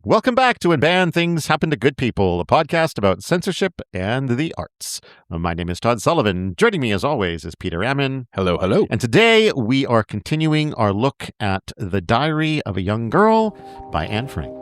Welcome back to When Bad Things Happen to Good People, a podcast about censorship and the arts. My name is Todd Sullivan. Joining me, as always, is Peter Ammon. Hello, hello. And today we are continuing our look at The Diary of a Young Girl by Anne Frank.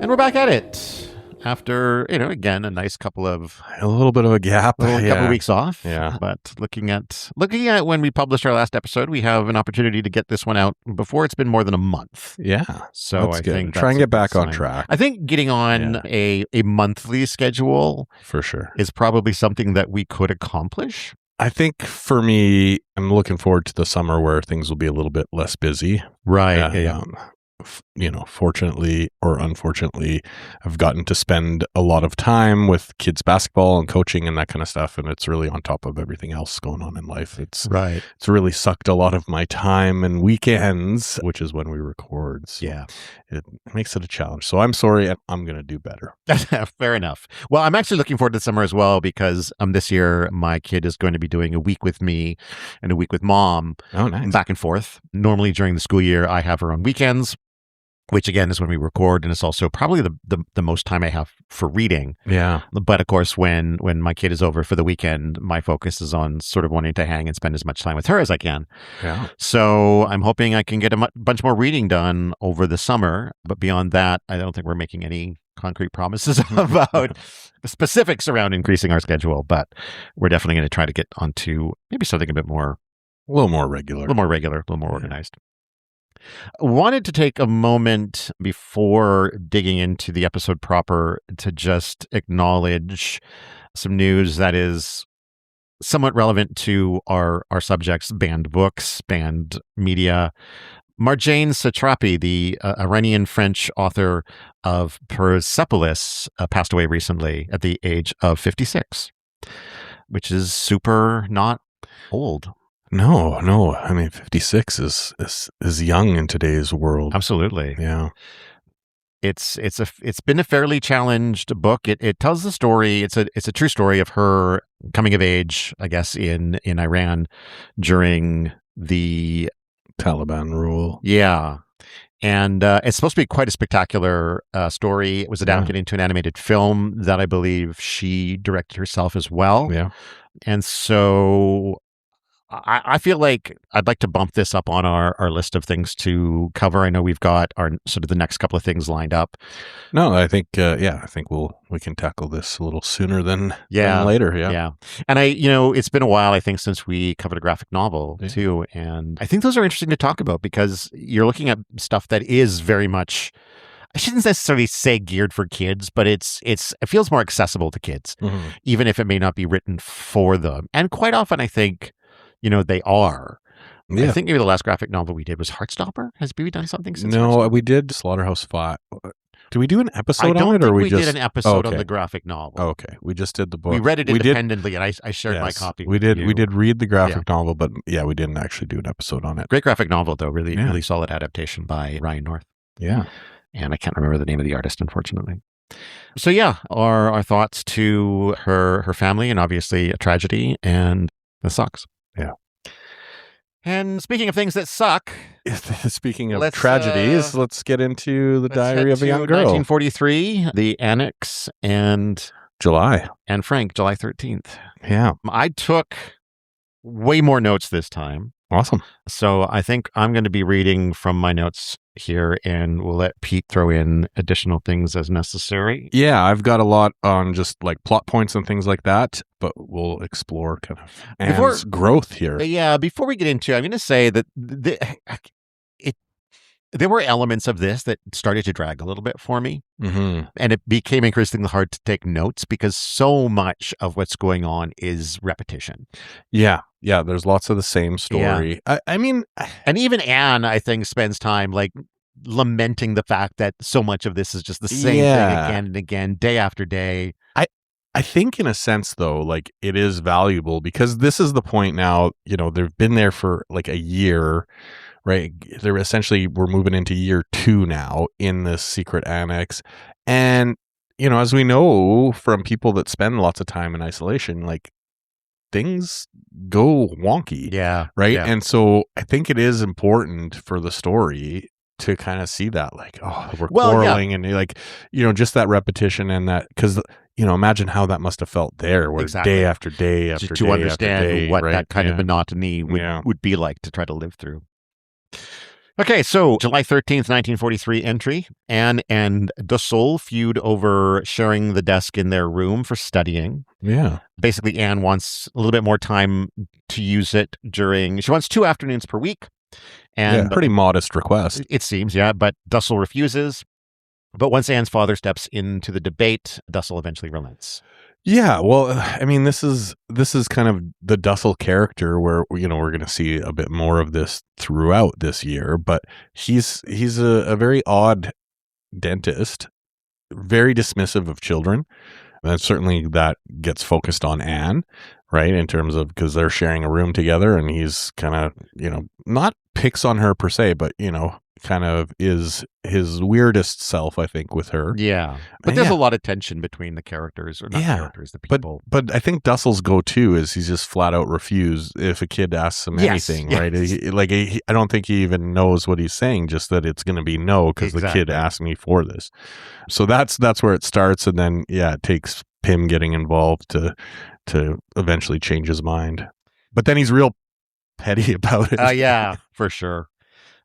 We're back at it after, again, a nice a little bit of a gap, couple of weeks off. Yeah. But looking at when we published our last episode, we have an opportunity to get this one out before it's been more than a month. Yeah. So that's I good. think try and get back on track. I think getting on a monthly schedule for sure is probably something that we could accomplish. I think for me, I'm looking forward to the summer where things will be a little bit less busy. Right. Fortunately or unfortunately, I've gotten to spend a lot of time with kids basketball and coaching and that kind of stuff. And it's really on top of everything else going on in life. It's really sucked a lot of my time and weekends, which is when we record. So it makes it a challenge. So I'm sorry, and I'm going to do better. Fair enough. Well, I'm actually looking forward to the summer as well because this year my kid is going to be doing a week with me and a week with mom. Oh, nice. Back and forth. Normally during the school year, I have her on weekends, which again is when we record, and it's also probably the most time I have for reading. Yeah. But of course, when my kid is over for the weekend, my focus is on sort of wanting to hang and spend as much time with her as I can. Yeah. So I'm hoping I can get a bunch more reading done over the summer. But beyond that, I don't think we're making any concrete promises about the specifics around increasing our schedule. But we're definitely going to try to get onto maybe something a little more regular, a little more organized. Wanted to take a moment before digging into the episode proper to just acknowledge some news that is somewhat relevant to our subjects, banned books, banned media. Marjane Satrapi, the Iranian French author of Persepolis, passed away recently at the age of 56, which is super not old. No. I mean, 56 is young in today's world. Absolutely. Yeah. It's been a fairly challenged book. It tells the story. It's a true story of her coming of age, I guess, in Iran during the Taliban rule. Yeah. And it's supposed to be quite a spectacular story. It was adapted into an animated film that I believe she directed herself as well. Yeah. And so I feel like I'd like to bump this up on our list of things to cover. I know we've got our sort of the next couple of things lined up. No, I think we can tackle this a little sooner than later. Yeah. And it's been a while, I think, since we covered a graphic novel too. And I think those are interesting to talk about because you're looking at stuff that is very much, I shouldn't necessarily say geared for kids, but it feels more accessible to kids, even if it may not be written for them. And quite often, I think, they are. Yeah. I think maybe the last graphic novel we did was Heartstopper. Has BB done something since? No, we did Slaughterhouse 5. Did we do an episode on it? Or we did an episode on the graphic novel. Okay. We just did the book. We read it independently, and I shared my copy. We did read the graphic novel, but we didn't actually do an episode on it. Great graphic novel, though. Really solid adaptation by Ryan North. Yeah. And I can't remember the name of the artist, unfortunately. So our thoughts to her family, and obviously a tragedy, and this sucks. Yeah. And speaking of things that suck, speaking of tragedies, let's get into The Diary of a Young Girl. 1943, the Annex, and Anne Frank, July 13th. Yeah. I took way more notes this time. Awesome. So I think I'm going to be reading from my notes here, and we'll let Pete throw in additional things as necessary. Yeah, I've got a lot on just like plot points and things like that, but we'll explore kind of Anne's growth here. Yeah, before we get into it, I'm going to say that there were elements of this that started to drag a little bit for me. Mm-hmm. And it became increasingly hard to take notes because so much of what's going on is repetition. Yeah. There's lots of the same story. Yeah. I mean, and even Anne, I think, spends time like lamenting the fact that so much of this is just the same thing again and again, day after day. I think in a sense though, like it is valuable because this is the point now, they've been there for like a year, right? We're moving into year 2 now in this secret annex. And, as we know from people that spend lots of time in isolation, like things go wonky. Yeah. Right. Yeah. And so I think it is important for the story to kind of see that, like, oh, we're quarreling and like, just that repetition and that, because, imagine how that must have felt there, where Exactly. day after day after to day understand after day, what right? that kind of monotony would be like to try to live through. Okay, so July 13th, 1943 entry. Anne and Dussel feud over sharing the desk in their room for studying. Yeah. Basically, Anne wants a little bit more time to use it she wants 2 afternoons per week. And pretty modest request. It seems, yeah, but Dussel refuses. But once Anne's father steps into the debate, Dussel eventually relents. Yeah, well, I mean, this is kind of the Dussel character where we're going to see a bit more of this throughout this year, but he's a very odd dentist, very dismissive of children. And certainly that gets focused on Anne, right? In terms of, because they're sharing a room together and he's kind of, not picks on her per se, but, kind of is his weirdest self, I think, with her. Yeah. But there's a lot of tension between the characters, or not characters, the people. But I think Dussel's go-to is he's just flat out refuse if a kid asks him anything, right? I don't think he even knows what he's saying, just that it's going to be no, because the kid asked me for this. So that's where it starts. And then, it takes Pym getting involved to eventually change his mind. But then he's real petty about it. Yeah, for sure.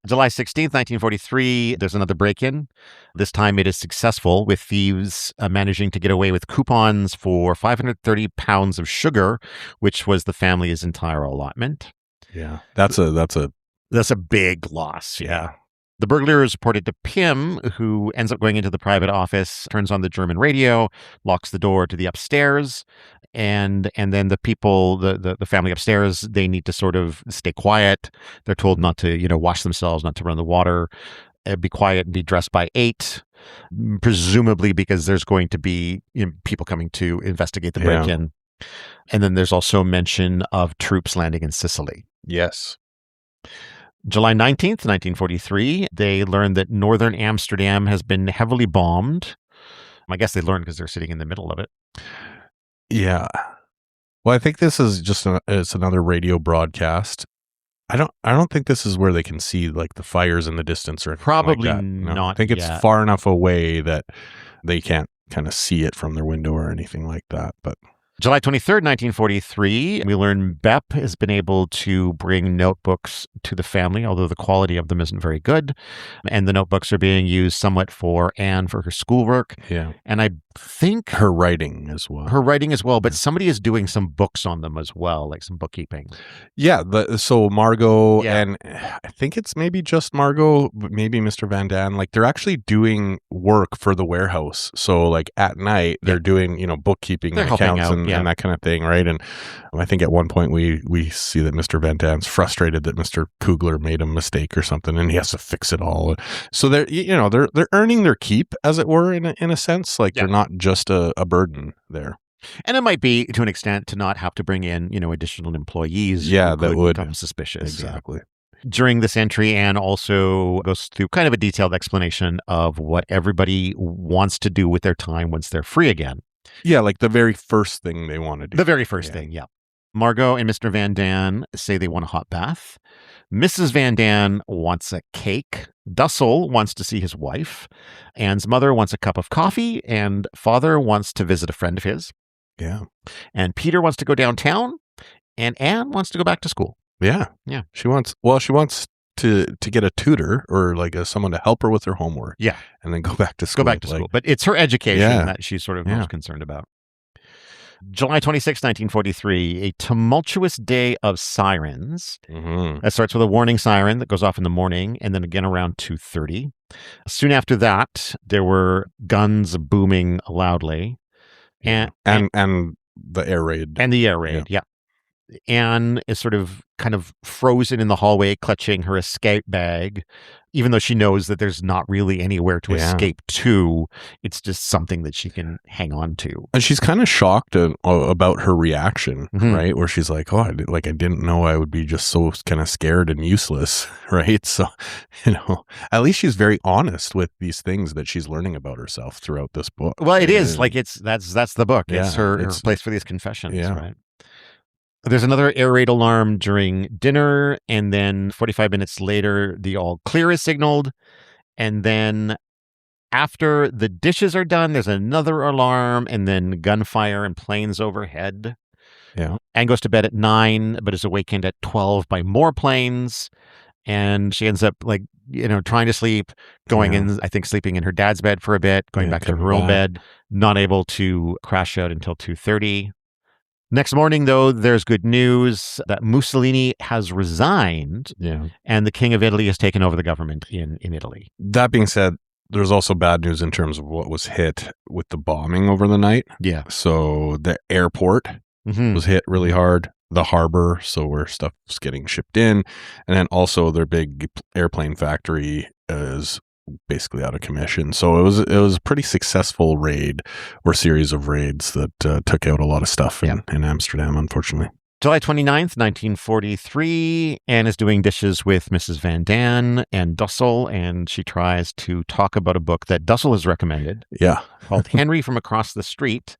July 16th, 1943, there's another break-in. This time it is successful, with thieves managing to get away with coupons for 530 pounds of sugar, which was the family's entire allotment. Yeah, that's a big loss. Yeah. The burglar is reported to Pym, who ends up going into the private office, turns on the German radio, locks the door to the upstairs, and then the people, the family upstairs, they need to sort of stay quiet. They're told not to, wash themselves, not to run the water, be quiet and be dressed by 8, presumably because there's going to be people coming to investigate the break-in. And then there's also mention of troops landing in Sicily. Yes. July 19th, 1943, they learned that northern Amsterdam has been heavily bombed. I guess they learned because they're sitting in the middle of it. Yeah. Well, I think this is just it's another radio broadcast. I don't think this is where they can see like the fires in the distance or anything. Probably like that. No, not. I think it's far enough away that they can't kind of see it from their window or anything like that. But July 23rd, 1943, we learn Bep has been able to bring notebooks to the family, although the quality of them isn't very good. And the notebooks are being used somewhat for Anne for her schoolwork. Yeah. And I think her writing as well. But somebody is doing some books on them as well, like some bookkeeping. Yeah. So Margot, and I think it's maybe just Margot, but maybe Mr. Van Daan, like they're actually doing work for the warehouse. So like at night, they're doing, bookkeeping and accounts and that kind of thing. Right. And I think at one point we see that Mr. Van Daan's frustrated that Mr. Kugler made a mistake or something and he has to fix it all. So they're earning their keep, as it were, in a sense. Like they're not just a burden there. And it might be, to an extent, to not have to bring in, additional employees. Yeah, that would become suspicious. Exactly. Yeah. During this entry, Anne also goes through kind of a detailed explanation of what everybody wants to do with their time once they're free again. Yeah, like the very first thing they want to do. The very first thing, yeah. Margot and Mr. Van Daan say they want a hot bath. Mrs. Van Daan wants a cake. Dussel wants to see his wife. Anne's mother wants a cup of coffee. And father wants to visit a friend of his. Yeah. And Peter wants to go downtown. And Anne wants to go back to school. Yeah. Yeah. She wants to get a tutor or like someone to help her with her homework. Yeah. And then go back to school. But it's her education that she's sort of most concerned about. July 26, 1943, a tumultuous day of sirens. Mm-hmm. That starts with a warning siren that goes off in the morning and then again around 2:30. Soon after that, there were guns booming loudly. And the air raid. And the air raid, yeah. Anne is sort of kind of frozen in the hallway, clutching her escape bag, even though she knows that there's not really anywhere to escape to. It's just something that she can hang on to. And she's kind of shocked about her reaction, right? Where she's like, oh, I didn't know I would be just so kind of scared and useless, right? So, at least she's very honest with these things that she's learning about herself throughout this book. Well, it is like that's the book. It's her place for these confessions, right? There's another air raid alarm during dinner, and then 45 minutes later, the all clear is signaled. And then after the dishes are done, there's another alarm, and then gunfire and planes overhead. Yeah. Anne goes to bed at 9, but is awakened at 12 by more planes. And she ends up trying to sleep, going in, I think sleeping in her dad's bed for a bit, going back to her own bed, not able to crash out until 2:30. Next morning, though, there's good news that Mussolini has resigned and the King of Italy has taken over the government in Italy. That being said, there's also bad news in terms of what was hit with the bombing over the night. Yeah. So the airport was hit really hard. The harbor, so where stuff was getting shipped in. And then also their big airplane factory is basically out of commission. So it was a pretty successful raid or series of raids that took out a lot of stuff in Amsterdam, unfortunately. July 29th, 1943, Anne is doing dishes with Mrs. Van Daan and Dussel, and she tries to talk about a book that Dussel has recommended. Yeah. Called Henry from Across the Street.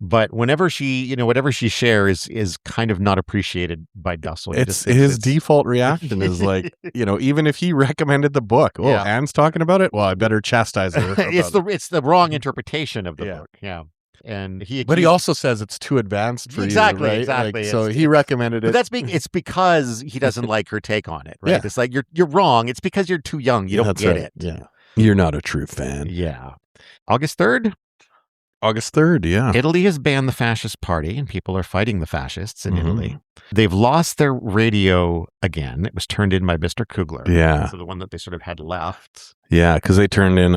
But whenever she, whatever she shares is kind of not appreciated by Dussel. His default reaction is like, even if he recommended the book, Anne's talking about it, well, I better chastise her. It's the wrong interpretation of the book. Yeah. And he also says it's too advanced for you, right? Exactly. So he recommended it. But it's because he doesn't like her take on it, right? Yeah. It's like you're wrong. It's because you're too young. You don't get it. Yeah. You're not a true fan. Yeah. August 3rd, yeah. Italy has banned the fascist party, and people are fighting the fascists in Italy. They've lost their radio again. It was turned in by Mr. Kugler. Yeah. So the one that they sort of had left. Yeah, because they turned in,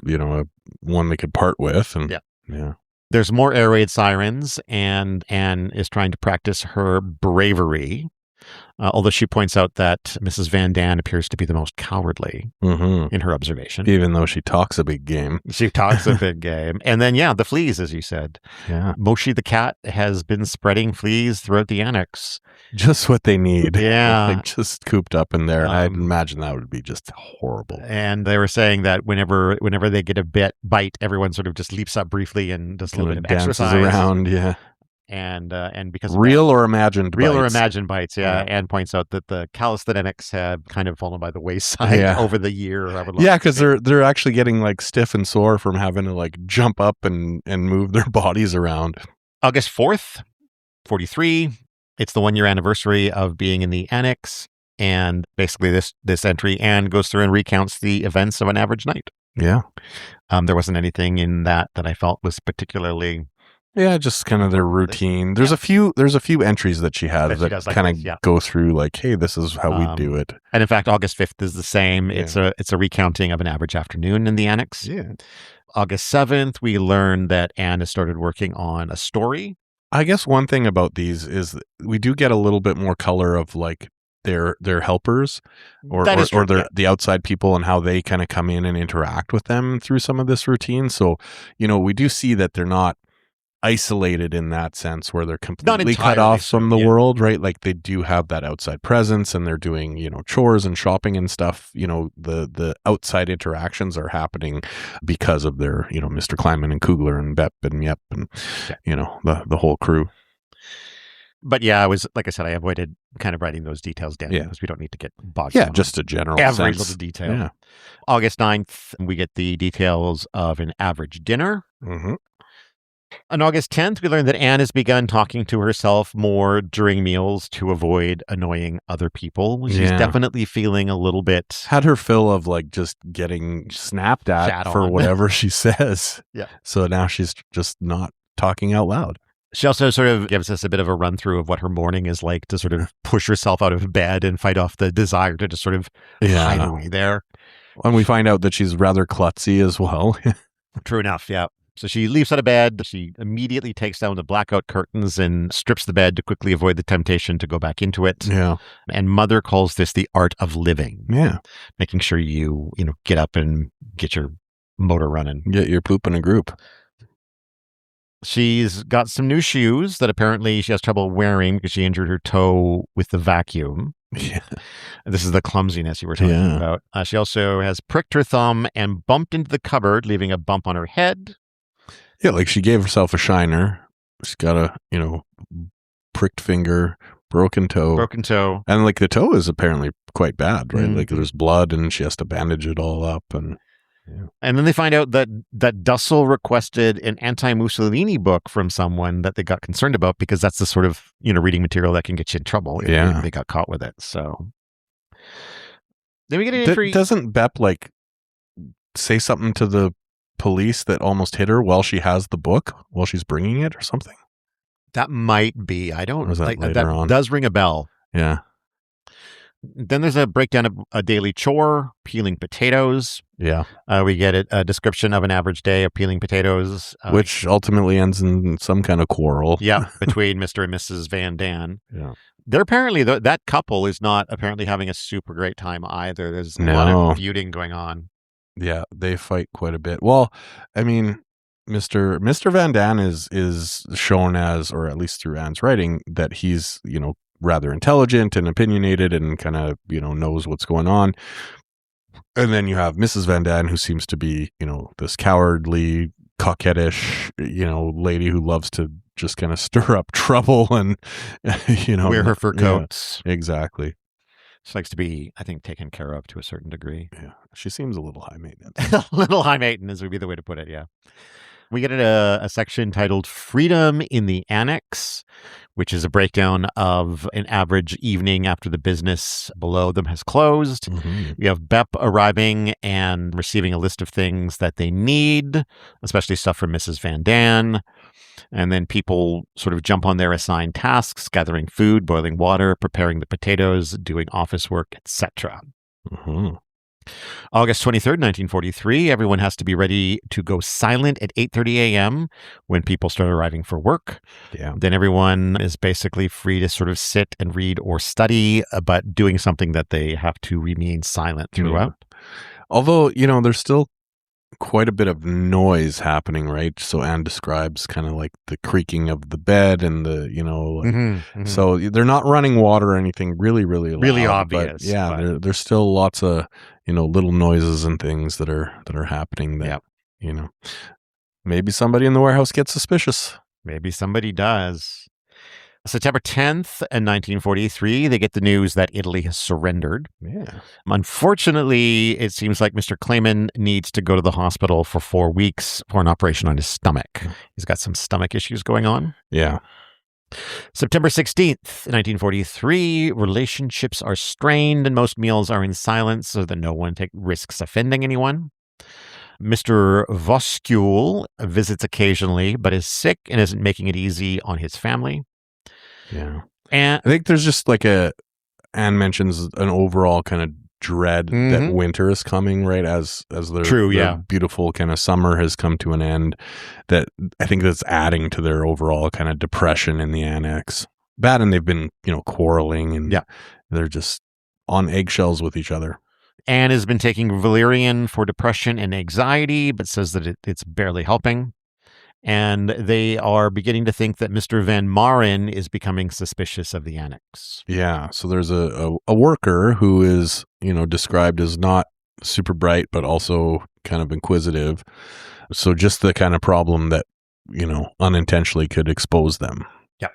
one they could part with. And, yeah. There's more air raid sirens, and Anne is trying to practice her bravery. Although she points out that Mrs. Van Daan appears to be the most cowardly in her observation. Even though she talks a big game. She talks a big game. And then, the fleas, as you said. Yeah. Moshi the cat has been spreading fleas throughout the annex. Just what they need. Yeah. Like just cooped up in there. I'd imagine that would be just horrible. And they were saying that whenever they get a bite, everyone sort of just leaps up briefly and does a little bit of exercise. Around, yeah. And because of real or imagined bites, Anne points out that the calisthenics have kind of fallen by the wayside over the year. Because they're actually getting like stiff and sore from having to like jump up and move their bodies around. August 4th, 43. It's the 1-year anniversary of being in the Annex, and basically this entry, Anne goes through and recounts the events of an average night. Yeah, there wasn't anything in that I felt was particularly. Yeah, just kind of their routine. There's a few entries that she has that kind of go through like, hey, this is how we do it. And in fact, August 5th is the same. Yeah. It's a recounting of an average afternoon in the Annex. Yeah. August 7th, we learn that Anne has started working on a story. I guess one thing about these is we do get a little bit more color of like their helpers or the outside people and how they kind of come in and interact with them through some of this routine. So, we do see that they're not isolated in that sense where they're completely cut off from the world, right? Like they do have that outside presence and they're doing, chores and shopping and stuff. The outside interactions are happening because of their, Mr. Kleinman and Kugler and Bepp and Yep and, the whole crew. But I was, like I said, I avoided kind of writing those details down because we don't need to get bogged down. Yeah, just a general every sense. Little detail. Yeah. August 9th, we get the details of an average dinner. Mm-hmm. On August 10th, we learned that Anne has begun talking to herself more during meals to avoid annoying other people. She's definitely feeling a little bit... Had her fill of like just getting snapped at for whatever she says. Yeah. So now she's just not talking out loud. She also sort of gives us a bit of a run through of what her morning is like to sort of push herself out of bed and fight off the desire to just sort of hide away there. And we find out that she's rather klutzy as well. True enough, yeah. So she leaps out of bed. She immediately takes down the blackout curtains and strips the bed to quickly avoid the temptation to go back into it. Yeah. And Mother calls this the art of living. Yeah. Making sure you get up and get your motor running. Get your poop in a group. She's got some new shoes that apparently she has trouble wearing because she injured her toe with the vacuum. Yeah. This is the clumsiness you were talking about. She also has pricked her thumb and bumped into the cupboard, leaving a bump on her head. Yeah, like she gave herself a shiner. She's got a, pricked finger, broken toe. And like the toe is apparently quite bad, right? Like there's blood and she has to bandage it all up. And then they find out that Dussel requested an anti-Mussolini book from someone that they got concerned about because that's the sort of, reading material that can get you in trouble if they got caught with it. So then we get an entry. Doesn't Bep say something to the police that almost hit her while she has the book, while she's bringing it or something? That might be. I don't know. That does ring a bell. Yeah. Then there's a breakdown of a daily chore, peeling potatoes. Yeah. We get a description of an average day of peeling potatoes. Which ultimately ends in some kind of quarrel. Yeah, between Mr. and Mrs. Van Daan. Yeah. They're apparently, that couple is not apparently having a super great time either. There's a lot of feuding going on. Yeah, they fight quite a bit. Well, I mean, Mr. Van Daan is shown as, or at least through Anne's writing, that he's, rather intelligent and opinionated and kind of, knows what's going on. And then you have Mrs. Van Daan, who seems to be, this cowardly, coquettish, lady who loves to just kind of stir up trouble and, wear her fur coats. Yeah, exactly. She likes to be, I think, taken care of to a certain degree. Yeah. She seems a little high maintenance. A little high maintenance would be the way to put it, yeah. We get a section titled Freedom in the Annex, which is a breakdown of an average evening after the business below them has closed. Mm-hmm. We have Bep arriving and receiving a list of things that they need, especially stuff from Mrs. Van Daan. And then people sort of jump on their assigned tasks, gathering food, boiling water, preparing the potatoes, doing office work, etc. Mm-hmm. August 23rd, 1943, everyone has to be ready to go silent at 8:30 a.m. when people start arriving for work. Yeah. Then everyone is basically free to sort of sit and read or study, but doing something that they have to remain silent throughout. Yeah. Although, there's still quite a bit of noise happening, right? So Anne describes kind of like the creaking of the bed and the, so they're not running water or anything really, really loud. Really obvious. But yeah, there's still lots of, little noises and things that are happening that, maybe somebody in the warehouse gets suspicious. Maybe somebody does. September 10th, 1943, they get the news that Italy has surrendered. Yeah. Unfortunately, it seems like Mr. Clayman needs to go to the hospital for 4 weeks for an operation on his stomach. He's got some stomach issues going on. Yeah. September 16th, 1943, relationships are strained and most meals are in silence so that no one risks offending anyone. Mr. Voskuhl visits occasionally, but is sick and isn't making it easy on his family. Yeah. And I think there's just like Anne mentions an overall kind of dread that winter is coming, right? As their beautiful kind of summer has come to an end, that I think that's adding to their overall kind of depression in the annex. Bad, and they've been, quarreling and they're just on eggshells with each other. Anne has been taking valerian for depression and anxiety, but says that it's barely helping. And they are beginning to think that Mr. Van Maren is becoming suspicious of the annex. Yeah. So there's a worker who is, described as not super bright, but also kind of inquisitive. So just the kind of problem that, unintentionally could expose them. Yeah.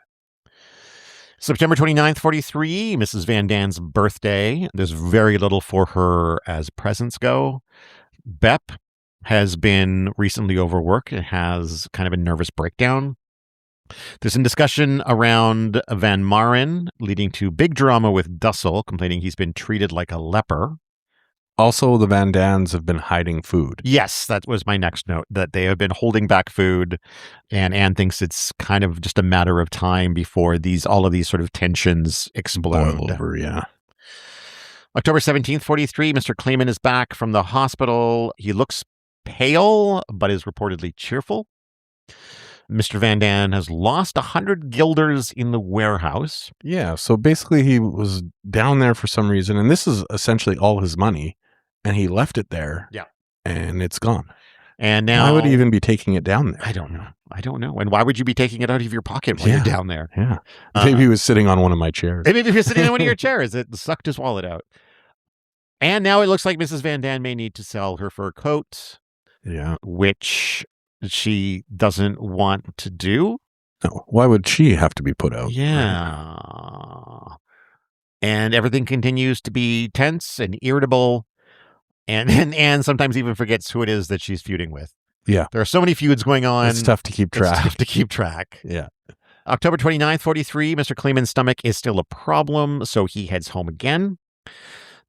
September 29th, 43, Mrs. Van Daan's birthday. There's very little for her as presents go. Bep has been recently overworked and has kind of a nervous breakdown. There's some discussion around Van Maren, leading to big drama with Dussel, complaining he's been treated like a leper. Also, the Van Daans have been hiding food. Yes, that was my next note, that they have been holding back food, and Anne thinks it's kind of just a matter of time before all of these sort of tensions explode. Boil over, yeah. October 17th, 43, Mr. Clayman is back from the hospital. He looks pale, but is reportedly cheerful. Mr. Van Daan has lost 100 guilders in the warehouse. Yeah, so basically he was down there for some reason, and this is essentially all his money, and he left it there. Yeah. And it's gone. And now, why would he even be taking it down there? I don't know. And why would you be taking it out of your pocket while you're down there? Yeah. Maybe he was sitting on one of my chairs. Maybe he was sitting on one of your chairs. It sucked his wallet out. And now it looks like Mrs. Van Daan may need to sell her fur coat. Yeah. Which she doesn't want to do. No. Why would she have to be put out? Yeah. And everything continues to be tense and irritable. And Anne sometimes even forgets who it is that she's feuding with. Yeah. There are so many feuds going on. It's tough to keep track. Yeah. October 29th, 43, Mr. Kleeman's stomach is still a problem, so he heads home again.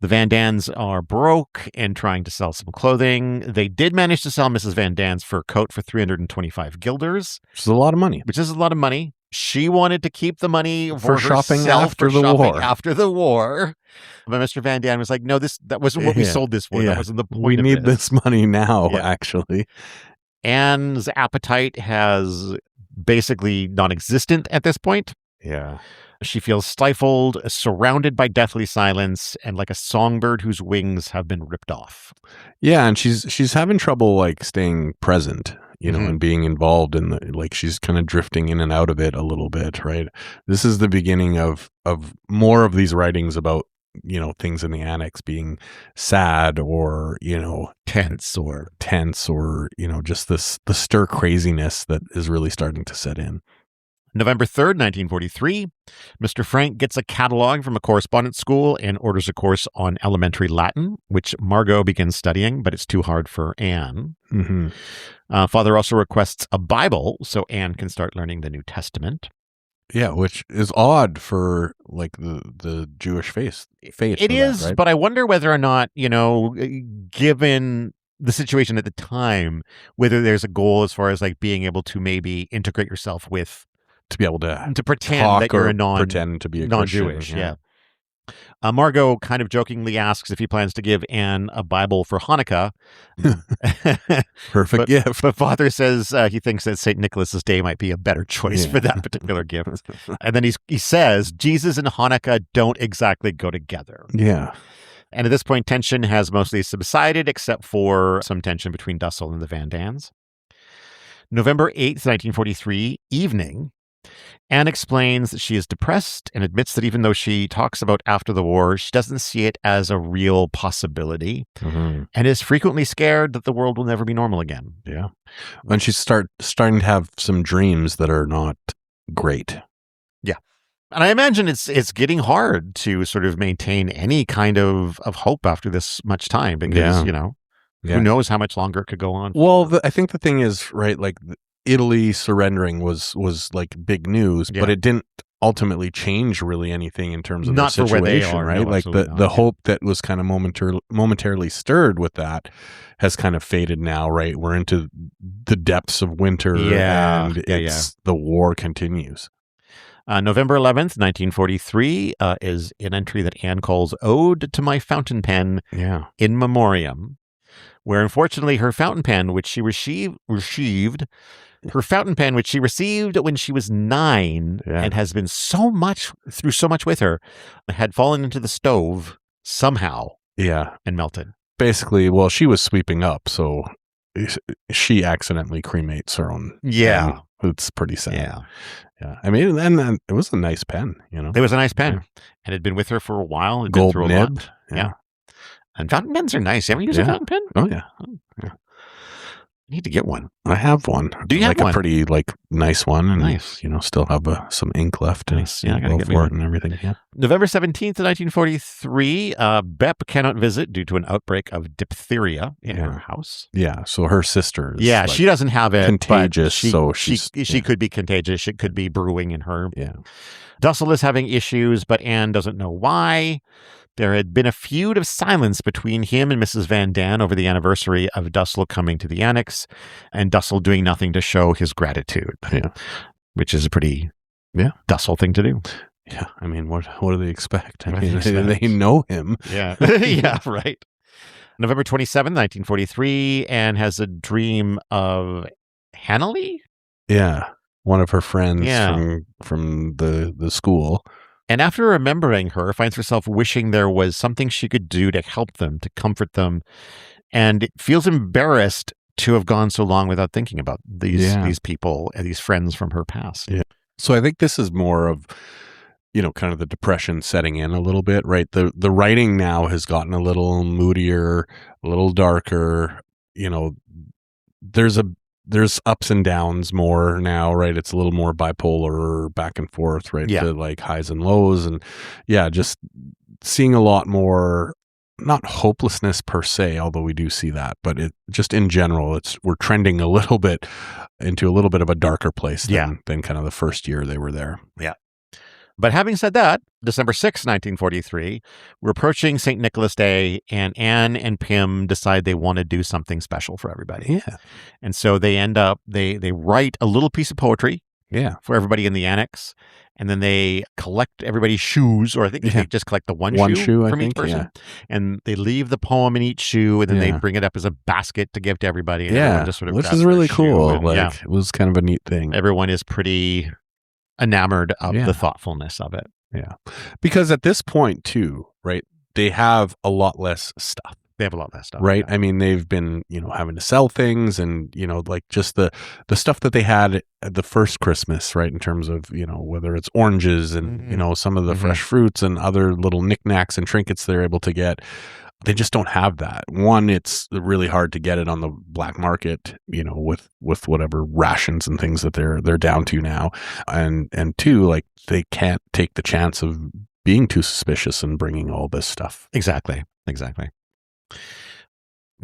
The Van Daans are broke and trying to sell some clothing. They did manage to sell Mrs. Van Daan's fur coat for 325 guilders. Which is a lot of money. She wanted to keep the money for shopping after the war. But Mr. Van Daan was like, no, that wasn't what we sold this for. That wasn't the point we need this money now, actually. Anne's appetite has basically non-existent at this point. Yeah. She feels stifled, surrounded by deathly silence, and like a songbird whose wings have been ripped off. Yeah, and she's having trouble like staying present, and being involved in she's kind of drifting in and out of it a little bit, right? This is the beginning of more of these writings about, things in the Annex being sad or, tense or, just the stir craziness that is really starting to set in. November 3rd, 1943, Mr. Frank gets a catalog from a correspondence school and orders a course on elementary Latin, which Margot begins studying, but it's too hard for Anne. Mm-hmm. Father also requests a Bible so Anne can start learning the New Testament. Yeah, which is odd for the Jewish faith. It is, right? But I wonder whether or not, given the situation at the time, whether there's a goal as far as being able to maybe integrate yourself with, to be able to pretend that you're pretend to be a non-Jewish. Christian, yeah. Margot kind of jokingly asks if he plans to give Anne a Bible for Hanukkah. Perfect gift. But Father says he thinks that St. Nicholas's Day might be a better choice for that particular gift. And then he says Jesus and Hanukkah don't exactly go together. Yeah. And at this point, tension has mostly subsided, except for some tension between Dussel and the Van Daans. November 8th, 1943, evening. Anne explains that she is depressed and admits that even though she talks about after the war, she doesn't see it as a real possibility and is frequently scared that the world will never be normal again. Yeah. And she's starting to have some dreams that are not great. Yeah. And I imagine it's getting hard to sort of maintain any kind of hope after this much time because, who knows how much longer it could go on. Well, I think the thing is, right, Italy surrendering was big news, but it didn't ultimately change really anything in terms of the situation, for where they are, right? No, the hope that was kind of momentarily stirred with that has kind of faded now, right? We're into the depths of winter, and the war continues. November 11th, 1943 is an entry that Anne calls Ode to My Fountain Pen in Memoriam, where unfortunately her fountain pen, which she received when she was 9 and has been through so much with her, had fallen into the stove somehow and melted. Basically, well, she was sweeping up, so she accidentally cremates her own. Yeah. It's pretty sad. Yeah. I mean, and it was a nice pen, It was a nice pen. And it had been with her for a while. It'd Gold been through nib. a lot. Yeah. And fountain pens are nice. You ever use a fountain pen? Oh, yeah. I need to get one. I have one. Do you have one? A pretty nice one, and nice. Still have some ink left. Nice. I gotta get for it and everything. Yeah. November 17th, 1943. Bep cannot visit due to an outbreak of diphtheria in her house. Yeah. So her sister is she doesn't have it. Contagious. She could be contagious. It could be brewing in her. Yeah. Dussel is having issues, but Anne doesn't know why. There had been a feud of silence between him and Mrs. Van Daan over the anniversary of Dussel coming to the Annex, and Dussel doing nothing to show his gratitude. Yeah. Which is a pretty Dussel thing to do. Yeah. I mean, what do they expect? I mean, they know him. Yeah. Yeah, right. November 27th, 1943, Anne has a dream of Hanley? Yeah. One of her friends Yeah. from the school. And after remembering her, finds herself wishing there was something she could do to help them, to comfort them, and feels embarrassed to have gone so long without thinking about these people and these friends from her past. Yeah. So I think this is more of, kind of the depression setting in a little bit, right? The writing now has gotten a little moodier, a little darker. There's ups and downs more now, right? It's a little more bipolar, back and forth, right? Yeah. The like highs and lows, and just seeing a lot more, not hopelessness per se, although we do see that, but it just in general, we're trending a little bit into a little bit of a darker place than kind of the first year they were there. Yeah. But having said that, December 6, 1943, we're approaching St. Nicholas Day, and Anne and Pym decide they want to do something special for everybody. Yeah. And so they end up, they write a little piece of poetry for everybody in the annex, and then they collect everybody's shoes, or I think they just collect the one shoe from each person. And they leave the poem in each shoe, and then they bring it up as a basket to give to everybody. And everyone just sort of which is really cool. And, it was kind of a neat thing. Everyone is pretty enamored of the thoughtfulness of it. Yeah. Because at this point too, right, they have a lot less stuff. They have a lot less stuff. Right. I mean, they've been, having to sell things and, like just the stuff that they had at the first Christmas, right, in terms of, whether it's oranges and, some of the fresh fruits and other little knickknacks and trinkets they're able to get. They just don't have that. One, it's really hard to get it on the black market, with whatever rations and things that they're down to now. And two, like they can't take the chance of being too suspicious and bringing all this stuff. Exactly.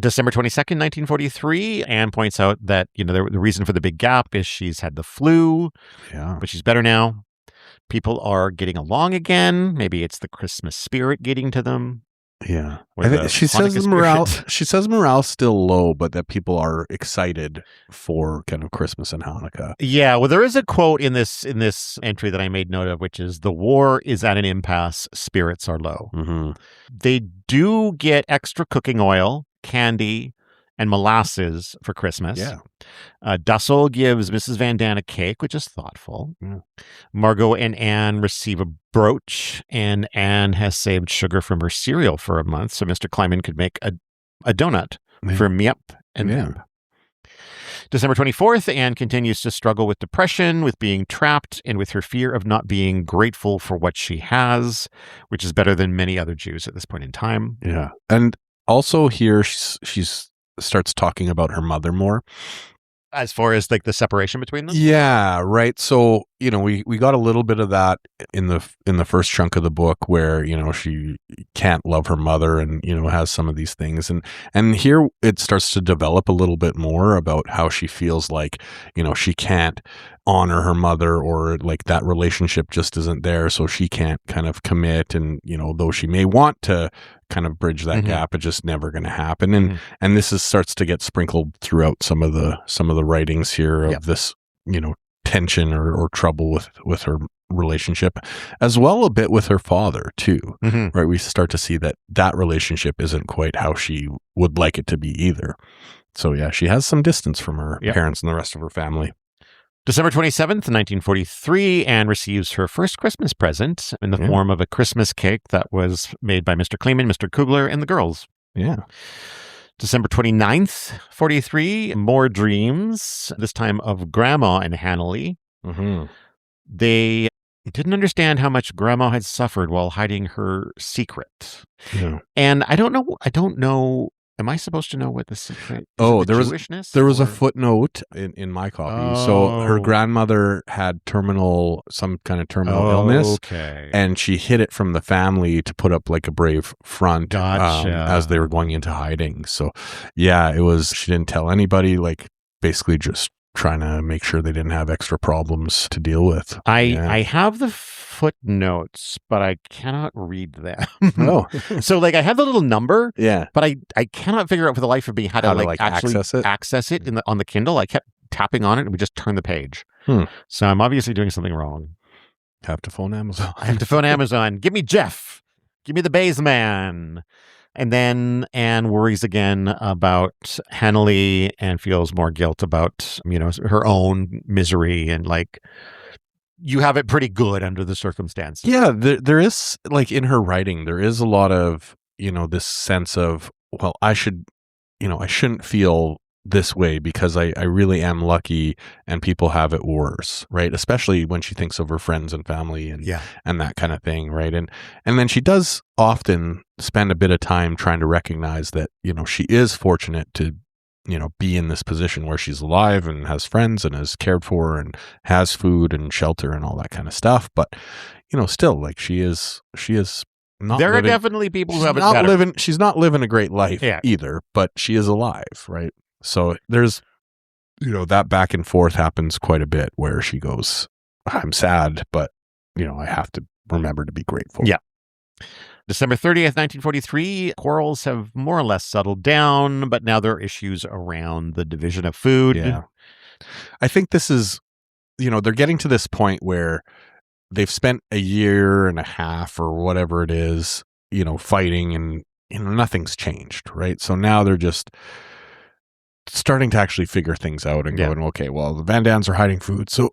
December 22nd, 1943, Anne points out that, the reason for the big gap is she's had the flu, but she's better now. People are getting along again. Maybe it's the Christmas spirit getting to them. Yeah. I think she says morale's still low, but that people are excited for kind of Christmas and Hanukkah. Yeah. Well, there is a quote in this entry that I made note of, which is, "The war is at an impasse. Spirits are low." Mm-hmm. They do get extra cooking oil, candy, and molasses for Christmas. Yeah. Dussel gives Mrs. Van Daan a cake, which is thoughtful. Yeah. Margot and Anne receive a brooch, and Anne has saved sugar from her cereal for a month, so Mr. Kleiman could make a donut for Miep and Pip. December 24th, Anne continues to struggle with depression, with being trapped, and with her fear of not being grateful for what she has, which is better than many other Jews at this point in time. Yeah. And also here, she's starts talking about her mother more. As far as like the separation between them? Yeah, right. So, we got a little bit of that in the first chunk of the book where, she can't love her mother and, has some of these things. And here it starts to develop a little bit more about how she feels like, she can't honor her mother, or like that relationship just isn't there. So she can't kind of commit. And, though she may want to kind of bridge that gap, it's just never going to happen. And this starts to get sprinkled throughout some of the writings here of this, tension or trouble with her relationship, as well a bit with her father too. Right. We start to see that relationship isn't quite how she would like it to be either. So yeah, she has some distance from her parents and the rest of her family. December 27th, 1943, Anne receives her first Christmas present in the form of a Christmas cake that was made by Mr. Kleeman, Mr. Kugler, and the girls. Yeah. December 29th, 43, more dreams, this time of Grandma and Hanley. They didn't understand how much Grandma had suffered while hiding her secret. Yeah. And I don't know. Am I supposed to know what the secret is? Oh, there was a footnote in my copy. Oh. So her grandmother had some kind of terminal illness, and she hid it from the family to put up like a brave front as they were going into hiding. So yeah, she didn't tell anybody, like basically just trying to make sure they didn't have extra problems to deal with. I have the footnotes, but I cannot read them. Oh. So like I have the little number, but I cannot figure out for the life of me how to like actually access it on the Kindle. I kept tapping on it and we just turned the page. So I'm obviously doing something wrong. Have to phone Amazon. I have to phone Amazon. Give me Jeff. Give me the Bays man. And then Anne worries again about Hanley and feels more guilt about, her own misery and like, you have it pretty good under the circumstances. Yeah, there is, like, in her writing, there is a lot of, this sense of, well, I shouldn't feel this way because I really am lucky and people have it worse, right? Especially when she thinks of her friends and family and that kind of thing, right? And then she does often spend a bit of time trying to recognize that, she is fortunate to, be in this position where she's alive and has friends and is cared for and has food and shelter and all that kind of stuff. But, still, like, she is not there living, are definitely people who have it better. She's not living a great life either, but she is alive, right? So there's, that back and forth happens quite a bit where she goes, I'm sad, but, I have to remember to be grateful. Yeah. December 30th, 1943, quarrels have more or less settled down, but now there are issues around the division of food. Yeah. I think this is, they're getting to this point where they've spent a year and a half or whatever it is, fighting, and, nothing's changed, right? So now they're just starting to actually figure things out and going, okay, well, the Van Dams are hiding food. So,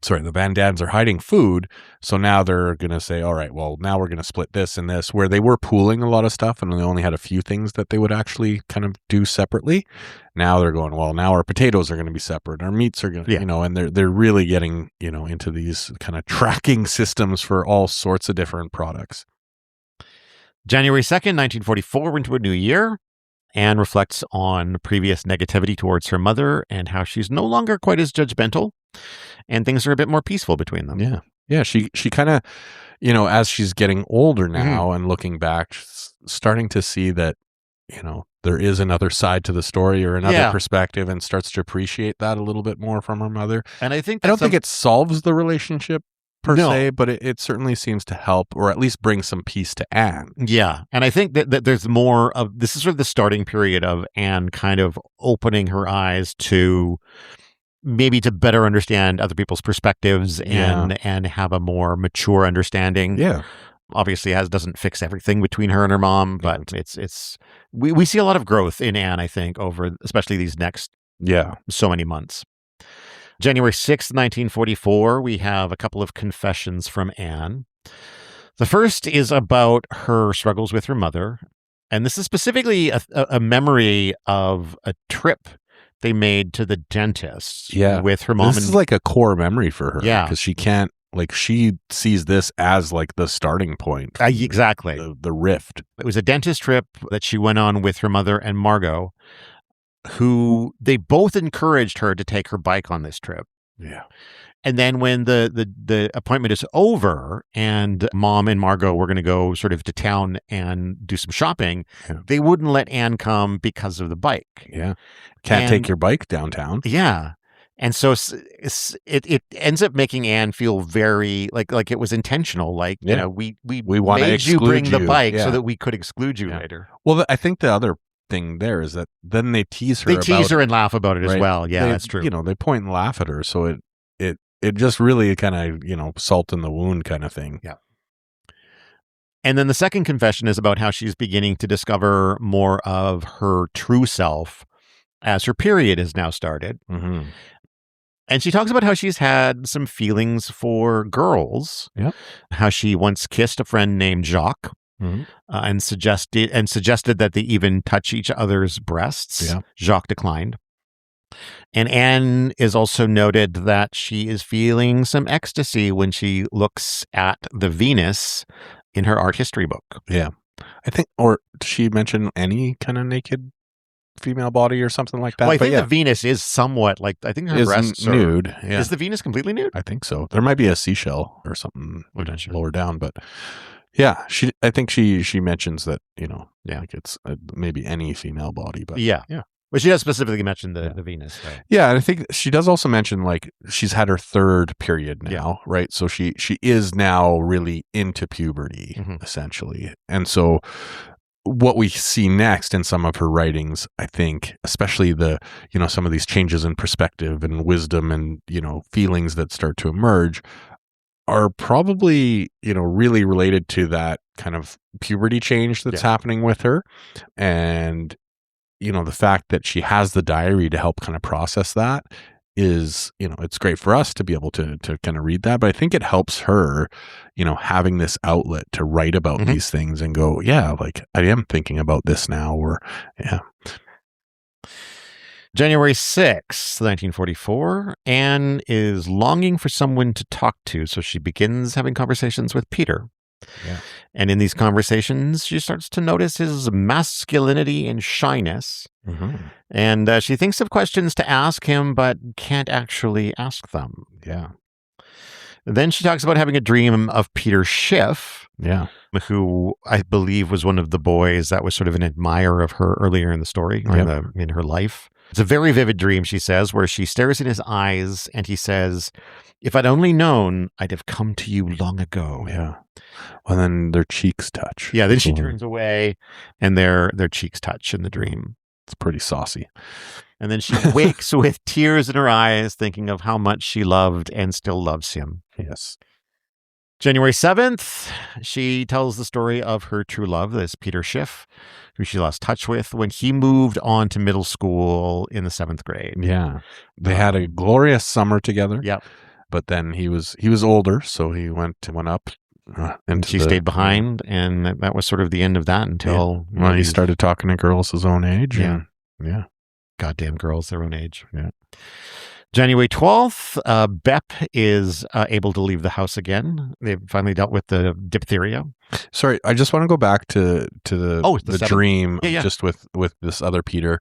the Van Dams are hiding food. So now they're going to say, all right, well, now we're going to split this and this, where they were pooling a lot of stuff and they only had a few things that they would actually kind of do separately. Now they're going, well, now our potatoes are going to be separate. Our meats are going to, and they're really getting, into these kind of tracking systems for all sorts of different products. January 2nd, 1944, into a new year. Anne reflects on previous negativity towards her mother and how she's no longer quite as judgmental, and things are a bit more peaceful between them. Yeah. Yeah. She kind of, as she's getting older now and looking back, she's starting to see that, there is another side to the story or another perspective, and starts to appreciate that a little bit more from her mother. And I think I don't think it solves the relationship per se, but it certainly seems to help, or at least bring some peace to Anne. Yeah. And I think that there's more of, this is sort of the starting period of Anne kind of opening her eyes to maybe to better understand other people's perspectives and have a more mature understanding. Yeah. Obviously, doesn't fix everything between her and her mom, but we see a lot of growth in Anne, I think, over especially these next so many months. January 6th, 1944, we have a couple of confessions from Anne. The first is about her struggles with her mother, and this is specifically a memory of a trip they made to the dentist with her mom. This is like a core memory for her. Yeah. Because she can't, like, she sees this as like the starting point. Exactly. The rift. It was a dentist trip that she went on with her mother and Margot, who they both encouraged her to take her bike on this trip. Yeah. And then when the appointment is over and Mom and Margot were going to go sort of to town and do some shopping, they wouldn't let Anne come because of the bike. Yeah. Can't take your bike downtown. Yeah. And so it ends up making Anne feel very like it was intentional. Like, we want made to you bring exclude the bike you. so that we could exclude you later. Well, I think the other thing there is that then they tease her. They tease her and laugh about it as well. Yeah, that's true. They point and laugh at her. So it just really kind of, salt in the wound kind of thing. Yeah. And then the second confession is about how she's beginning to discover more of her true self as her period has now started. Mm-hmm. And she talks about how she's had some feelings for girls. Yep. How she once kissed a friend named Jacques. Mm-hmm. And suggested that they even touch each other's breasts. Yeah. Jacques declined. And Anne is also noted that she is feeling some ecstasy when she looks at the Venus in her art history book. Yeah. I think, or did she mention any kind of naked female body or something like that? Well, I think the Venus is somewhat like, I think her breasts are nude. Yeah. Is the Venus completely nude? I think so. There might be a seashell or something lower down, but yeah, I think she mentions that, like it's maybe any female body, but yeah. But she does specifically mention the Venus. Right? Yeah, and I think she does also mention, like, she's had her third period now, right? So she is now really into puberty, essentially. And so what we see next in some of her writings, I think, especially some of these changes in perspective and wisdom and, feelings that start to emerge, are probably, really related to that kind of puberty change that's happening with her. And, the fact that she has the diary to help kind of process that is, it's great for us to be able to kind of read that. But I think it helps her, having this outlet to write about these things and go, yeah, like I am thinking about this now, or yeah. January 6th, 1944, Anne is longing for someone to talk to, so she begins having conversations with Peter. Yeah. And in these conversations, she starts to notice his masculinity and shyness. And she thinks of questions to ask him, but can't actually ask them. Yeah. Then she talks about having a dream of Peter Schiff, who I believe was one of the boys that was sort of an admirer of her earlier in the story, or in her life. It's a very vivid dream, she says, where she stares in his eyes and he says, "If I'd only known, I'd have come to you long ago." Yeah. Well, then their cheeks touch. Yeah, then she turns away and their cheeks touch in the dream. It's pretty saucy. And then she wakes with tears in her eyes, thinking of how much she loved and still loves him. Yes. January 7th, she tells the story of her true love, this Peter Schiff, who she lost touch with when he moved on to middle school in the 7th grade. Yeah. They had a glorious summer together. Yep. But then he was older, so he went up. And she stayed behind, and that was sort of the end of that until he started talking to girls his own age. Yeah. Yeah. Goddamn girls their own age. Yeah. January 12th, Bep is able to leave the house again. They've finally dealt with the diphtheria. Sorry, I just want to go back to the dream just with this other Peter.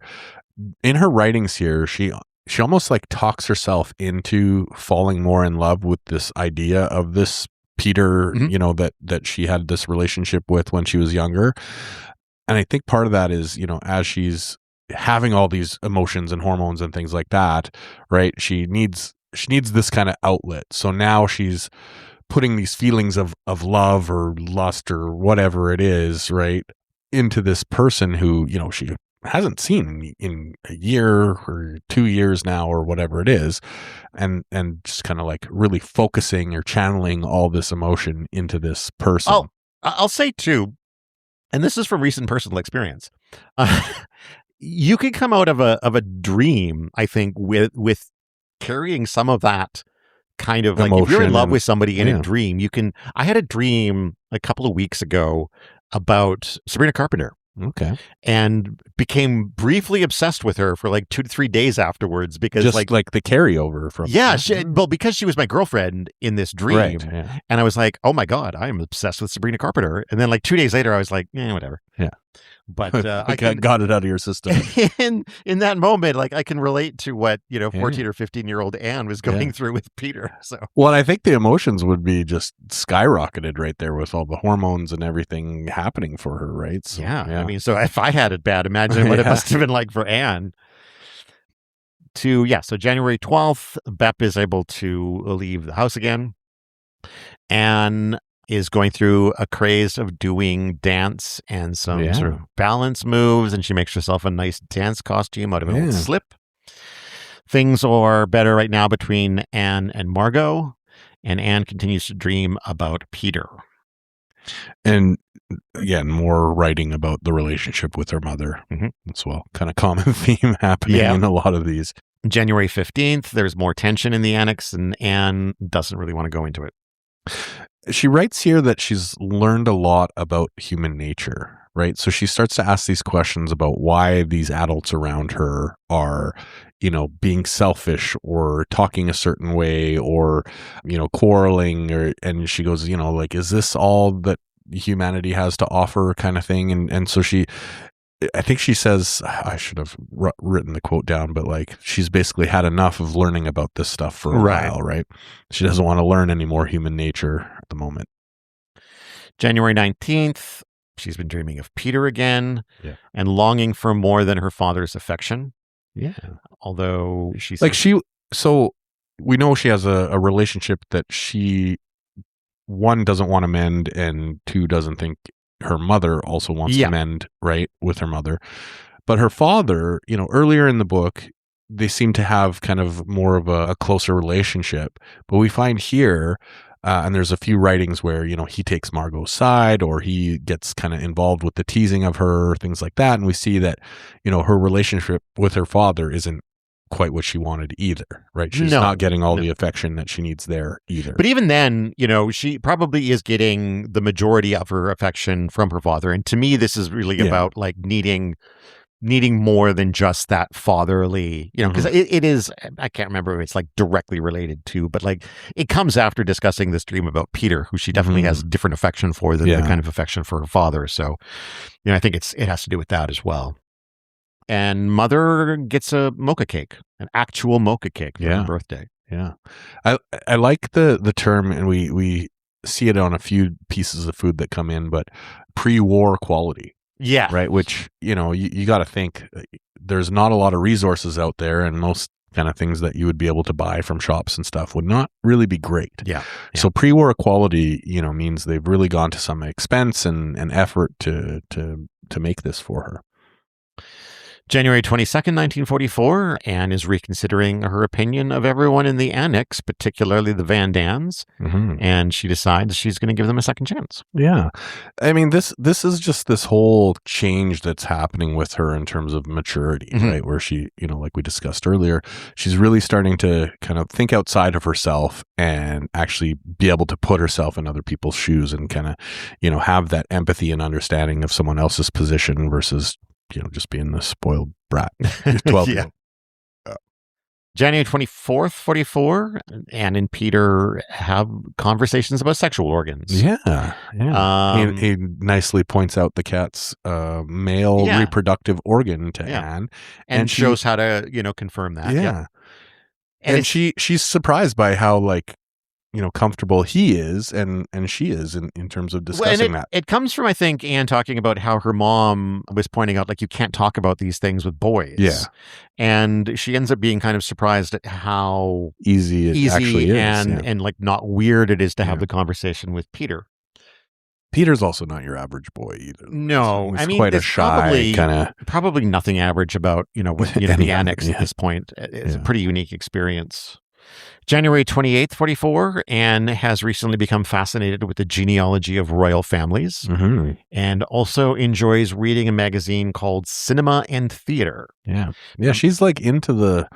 In her writings here, she almost like talks herself into falling more in love with this idea of this Peter, that she had this relationship with when she was younger. And I think part of that is, as she's having all these emotions and hormones and things like that, right? She needs this kind of outlet. So now she's putting these feelings of love or lust or whatever it is, right, into this person who, she hasn't seen in a year or 2 years now or whatever it is, and just kind of like really focusing or channeling all this emotion into this person. Oh, I'll say too, and this is from recent personal experience. You can come out of a dream, I think, with carrying some of that kind of like, if you're in love with somebody in a dream, you can. I had a dream a couple of weeks ago about Sabrina Carpenter. Okay. And became briefly obsessed with her for like 2 to 3 days afterwards, because just like the carryover from because she was my girlfriend in this dream, right, yeah. And I was like, oh my God, I am obsessed with Sabrina Carpenter. And then like 2 days later, I was like, whatever. Yeah. But I got it out of your system. in that moment, like I can relate to what 14 or 15-year-old Anne was going through with Peter. So well, I think the emotions would be just skyrocketed right there with all the hormones and everything happening for her, right? So, I mean, so if I had it bad, imagine what it must have been like for Anne. So January 12th, Bep is able to leave the house again. Anne is going through a craze of doing dance and some sort of balance moves, and she makes herself a nice dance costume out of an old slip. Things are better right now between Anne and Margot, and Anne continues to dream about Peter. And again, more writing about the relationship with her mother as well. Kind of common theme happening in a lot of these. January 15th, there's more tension in the Annex, and Anne doesn't really want to go into it. She writes here that she's learned a lot about human nature, right? So she starts to ask these questions about why these adults around her are, being selfish or talking a certain way or, quarreling, and she goes, like, is this all that humanity has to offer kind of thing? And so I think she says, I should have written the quote down, but like she's basically had enough of learning about this stuff for a while, right? She doesn't want to learn any more human nature at the moment. January 19th, she's been dreaming of Peter again and longing for more than her father's affection. Yeah. Although she's so we know she has a relationship that she, one, doesn't want to mend, and two, doesn't think her mother also wants to mend, right, with her mother. But her father, earlier in the book, they seem to have kind of more of a closer relationship. But we find here And there's a few writings where, he takes Margot's side, or he gets kind of involved with the teasing of her, things like that. And we see that, her relationship with her father isn't quite what she wanted either, right? She's not getting all the affection that she needs there either. But even then, she probably is getting the majority of her affection from her father. And to me, this is really about like needing more than just that fatherly, because it is, I can't remember if it's like directly related to, but like it comes after discussing this dream about Peter, who she definitely has different affection for than the kind of affection for her father. So, I think it has to do with that as well. And Mother gets a mocha cake, an actual mocha cake for her birthday. Yeah. I like the term, and we see it on a few pieces of food that come in, but pre-war quality. Yeah. Right. Which, you got to think there's not a lot of resources out there, and most kind of things that you would be able to buy from shops and stuff would not really be great. Yeah. So pre-war quality, means they've really gone to some expense and effort to make this for her. January 22nd, 1944, Anne is reconsidering her opinion of everyone in the Annex, particularly the Van Dans, and she decides she's going to give them a second chance. Yeah. I mean, this is just this whole change that's happening with her in terms of maturity, right? Where she, like we discussed earlier, she's really starting to kind of think outside of herself and actually be able to put herself in other people's shoes and kind of, have that empathy and understanding of someone else's position versus just being the spoiled brat. 12-year-old. January 24th, 44, Anne and Peter have conversations about sexual organs. Yeah. He nicely points out the cat's male reproductive organ to Anne. And shows how to, confirm that. Yeah. And she's surprised by how, like, comfortable he is and she is in terms of discussing that. It comes from, I think, Anne talking about how her mom was pointing out, like, you can't talk about these things with boys. Yeah. And she ends up being kind of surprised at how easy it actually is. And like not weird it is to have the conversation with Peter. Peter's also not your average boy either. No, he's quite a shy kind of. Probably nothing average about, the Annex at this point. It's a pretty unique experience. January 28th, 44, Anne has recently become fascinated with the genealogy of royal families and also enjoys reading a magazine called Cinema and Theater. Yeah. Yeah, she's like into the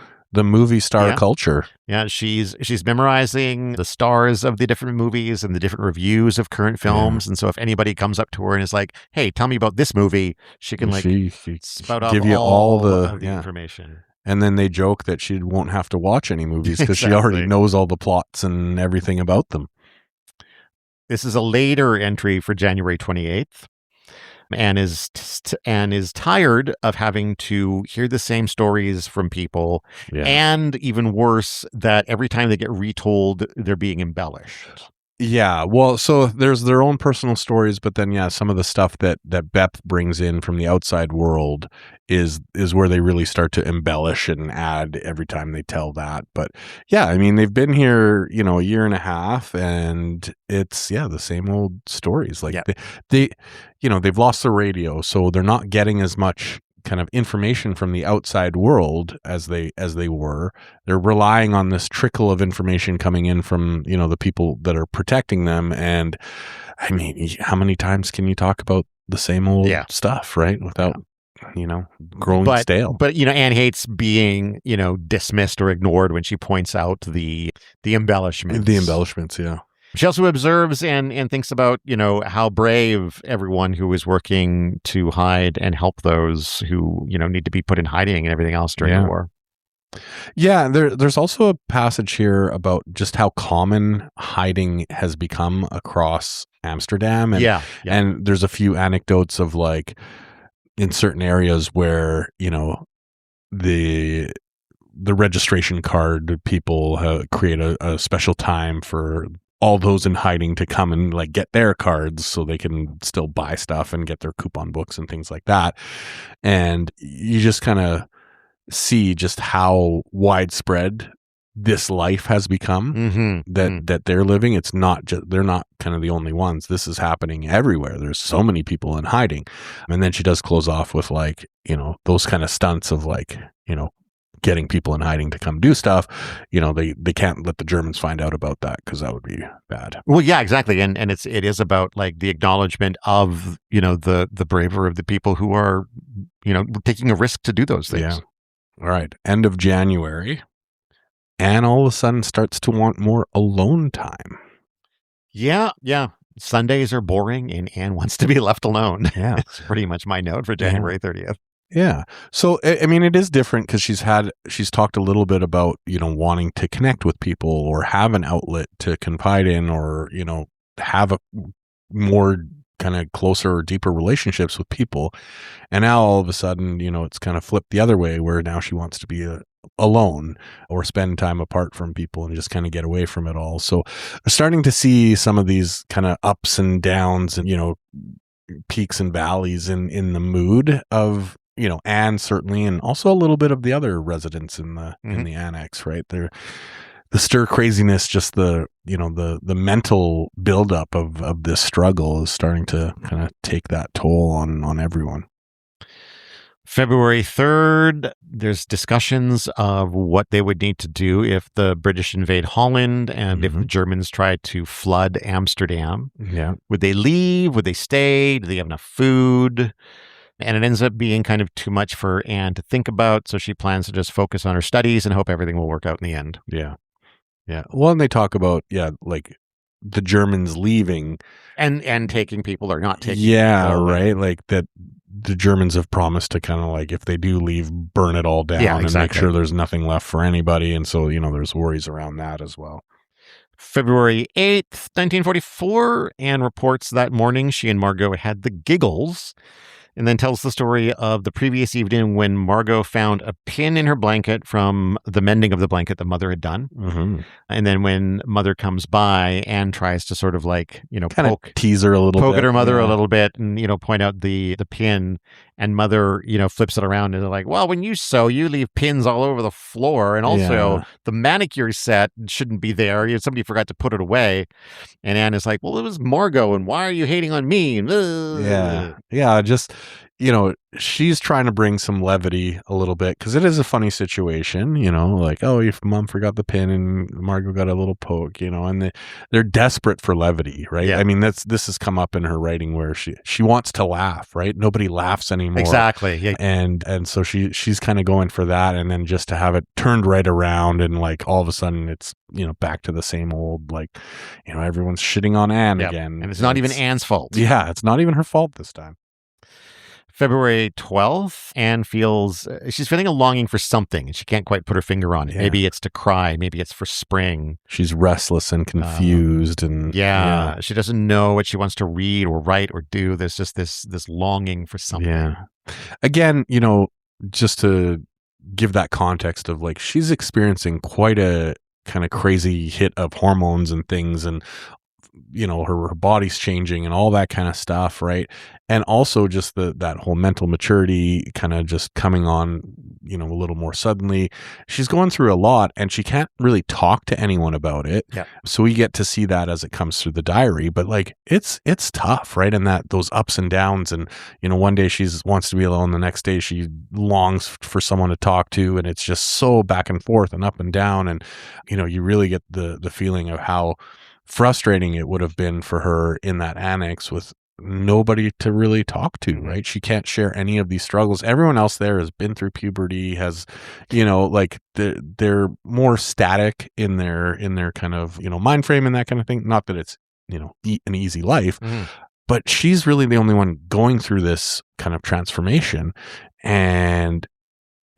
movie star culture. Yeah, she's memorizing the stars of the different movies and the different reviews of current films. And so if anybody comes up to her and is like, hey, tell me about this movie, she can spout off give you all the information. And then they joke that she won't have to watch any movies because she already knows all the plots and everything about them. This is a later entry for January 28th. Anne is tired of having to hear the same stories from people, and even worse, that every time they get retold, they're being embellished. Yeah, well, so there's their own personal stories, but then some of the stuff that Beth brings in from the outside world is where they really start to embellish and add every time they tell that. But I mean, they've been here, a year and a half, and it's the same old stories. Like they they've lost the radio, so they're not getting as much kind of information from the outside world as they were. They're relying on this trickle of information coming in from, the people that are protecting them. And I mean, how many times can you talk about the same old stuff, right? Without, growing stale. But, Anne hates being, dismissed or ignored when she points out the embellishments. The embellishments, yeah. She also observes and thinks about, how brave everyone who is working to hide and help those who, need to be put in hiding and everything else during the war. Yeah, there's also a passage here about just how common hiding has become across Amsterdam. And, and there's a few anecdotes of, like, in certain areas where, the registration card people create a special time for all those in hiding to come and, like, get their cards so they can still buy stuff and get their coupon books and things like that. And you just kind of see just how widespread this life has become that they're living. It's not just, they're not kind of the only ones. This is happening everywhere. There's so many people in hiding. And then she does close off with, like, those kind of stunts of, like, getting people in hiding to come do stuff, they can't let the Germans find out about that because that would be bad. Well, yeah, exactly. And it is about like the acknowledgement of, the bravery of the people who are, taking a risk to do those things. Yeah. All right. End of January. Anne all of a sudden starts to want more alone time. Yeah. Sundays are boring and Anne wants to be left alone. Yeah. It's pretty much my note for January 30th. Yeah. So, I mean, it is different because she's talked a little bit about, wanting to connect with people or have an outlet to confide in or, have a more kind of closer or deeper relationships with people. And now all of a sudden, it's kind of flipped the other way where now she wants to be alone or spend time apart from people and just kind of get away from it all. So we're starting to see some of these kind of ups and downs and, peaks and valleys in the mood of, Anne certainly, and also a little bit of the other residents in the annex, right? The stir craziness, just the mental buildup of this struggle is starting to kind of take that toll on everyone. February 3rd, there's discussions of what they would need to do if the British invade Holland and if the Germans try to flood Amsterdam. Yeah. Would they leave? Would they stay? Do they have enough food? And it ends up being kind of too much for Anne to think about, so she plans to just focus on her studies and hope everything will work out in the end. Yeah. Yeah. Well, and they talk about, like the Germans leaving. And taking people or not taking people. Yeah, right? Like that the Germans have promised to kind of like, if they do leave, burn it all down and make sure there's nothing left for anybody. And so, there's worries around that as well. February 8th, 1944, Anne reports that morning she and Margot had the giggles, and then tells the story of the previous evening when Margot found a pin in her blanket from the mending of the blanket that Mother had done. Mm-hmm. And then when Mother comes by, Anne tries to sort of like, tease her a little bit. Poke at her mother a little bit and, point out the pin. And Mother, flips it around and they're like, well, when you sew, you leave pins all over the floor. And also the manicure set shouldn't be there. Somebody forgot to put it away. And Anne is like, well, it was Margot. And why are you hating on me? Yeah. Yeah. Just, she's trying to bring some levity a little bit because it is a funny situation, like, oh, if Mom forgot the pin and Margot got a little poke, and they're desperate for levity, right? Yeah. I mean, this has come up in her writing where she wants to laugh, right? Nobody laughs anymore. Exactly. Yeah. And so she's kind of going for that, and then just to have it turned right around and like all of a sudden it's back to the same old, like, everyone's shitting on Anne again. And it's not even Anne's fault. Yeah, it's not even her fault this time. February 12th, Anne she's feeling a longing for something and she can't quite put her finger on it. Yeah. Maybe it's to cry. Maybe it's for spring. She's restless and confused. She doesn't know what she wants to read or write or do. There's just this longing for something. Yeah. Again, just to give that context of like, she's experiencing quite a kind of crazy hit of hormones and things, and her body's changing and all that kind of stuff, right? And also just that whole mental maturity kind of just coming on, a little more suddenly. She's going through a lot and she can't really talk to anyone about it. Yeah. So we get to see that as it comes through the diary, but like it's tough, right? And those ups and downs, and one day she wants to be alone, the next day she longs for someone to talk to, and it's just so back and forth and up and down. And you really get the feeling of how frustrating it would have been for her in that annex with nobody to really talk to, right? She can't share any of these struggles. Everyone else there has been through puberty, has, like they're more static in their kind of, mind frame and that kind of thing. Not that it's, an easy life, but she's really the only one going through this kind of transformation. And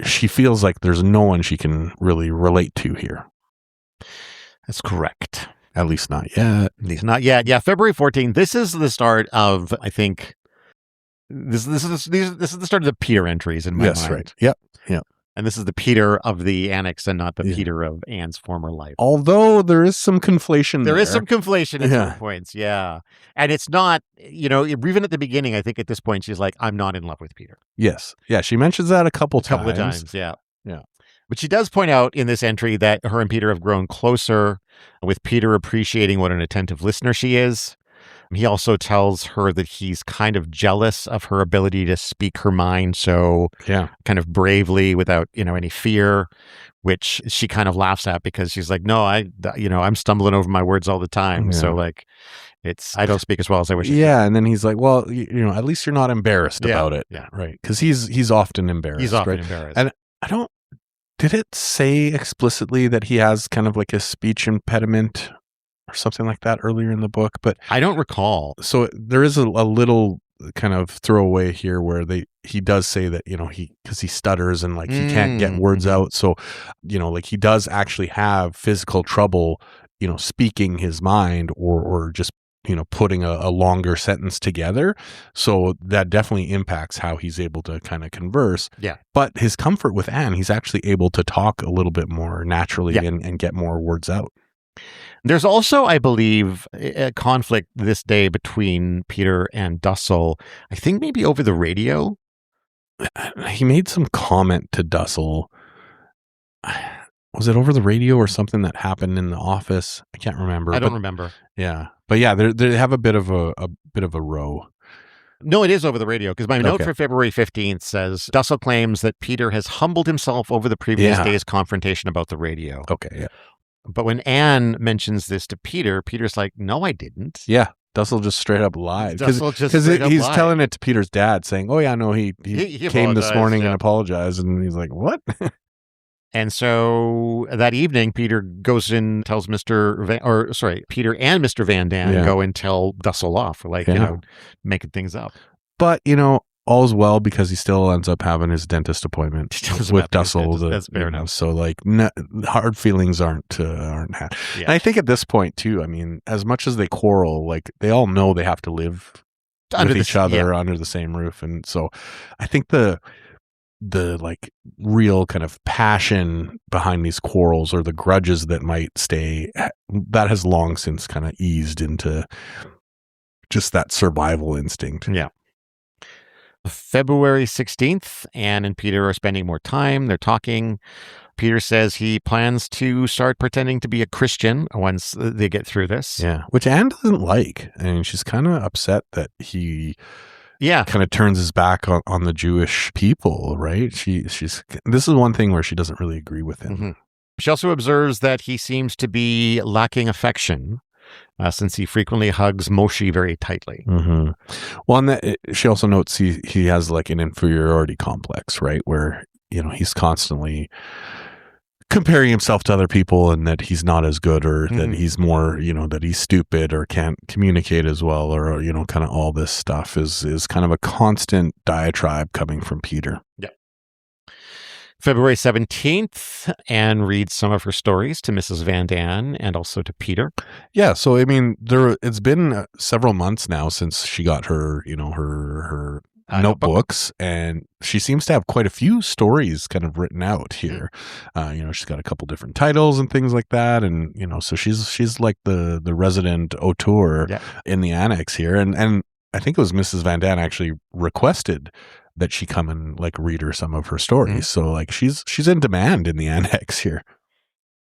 she feels like there's no one she can really relate to here. That's correct. At least not yet. Yeah, February 14th. This is the start of, I think, this is the start of the Peter entries in my mind. Yes, right. Yep. And this is the Peter of the annex and not the Peter of Anne's former life. Although there is some conflation There is some conflation at some points, yeah. And it's not, even at the beginning, I think at this point, she's like, I'm not in love with Peter. Yes. Yeah, she mentions that a couple of times, yeah. But she does point out in this entry that her and Peter have grown closer, with Peter appreciating what an attentive listener she is. He also tells her that he's kind of jealous of her ability to speak her mind so kind of bravely without, any fear, which she kind of laughs at because she's like, no, I'm stumbling over my words all the time. So like, I don't speak as well as I wish I could. And then he's like, well, at least you're not embarrassed about it. Yeah. Right. Because he's often embarrassed. He's often embarrassed. And did it say explicitly that he has kind of like a speech impediment or something like that earlier in the book? But I don't recall. So there is a little kind of throwaway here where he does say that, because he stutters and like he can't get words out. So, like he does actually have physical trouble, speaking his mind or just, putting a longer sentence together. So that definitely impacts how he's able to kind of converse. Yeah. But his comfort with Anne, he's actually able to talk a little bit more naturally and get more words out. There's also, I believe, a conflict this day between Peter and Dussel. I think maybe over the radio. He made some comment to Dussel. Was it over the radio or something that happened in the office? I can't remember. I don't remember. Yeah, but yeah, they have a bit of a row. No, it is over the radio because my note for February 15th says Dussel claims that Peter has humbled himself over the previous day's confrontation about the radio. Okay, yeah. But when Anne mentions this to Peter, Peter's like, no, I didn't. Yeah. Dussel just straight up lied. Because he's telling it to Peter's dad saying, oh, yeah, no, he came this morning and apologized. And he's like, what? And so that evening, Peter goes in, tells Peter and Mr. Van Daan go and tell Dussel off, making things up. But, all's well because he still ends up having his dentist appointment with Dussel. That's fair enough. So hard feelings aren't had. Yeah. And I think at this point too, I mean, as much as they quarrel, like they all know they have to live with each other under the same roof. And so I think the like real kind of passion behind these quarrels or the grudges that might stay, that has long since kind of eased into just that survival instinct. Yeah. February 16th, Anne and Peter are spending more time. They're talking. Peter says he plans to start pretending to be a Christian once they get through this. Yeah, which Anne doesn't like. And she's kind of upset that he kind of turns his back on the Jewish people, right? This is one thing where she doesn't really agree with him. Mm-hmm. She also observes that he seems to be lacking affection. Since he frequently hugs Moshe very tightly. Mm-hmm. Well, and she also notes he has like an inferiority complex, right? Where, he's constantly comparing himself to other people and that he's not as good or that he's more, that he's stupid or can't communicate as well or, kind of all this stuff is kind of a constant diatribe coming from Peter. Yeah. February 17th, Anne reads some of her stories to Mrs. Van Daan and also to Peter. Yeah, so I mean, it's been several months now since she got her, her notebooks, and she seems to have quite a few stories kind of written out here. She's got a couple different titles and things like that, and so she's like the resident auteur in the Annex here, and I think it was Mrs. Van Daan actually requested that she come and like read her some of her stories. So like she's in demand in the Annex here.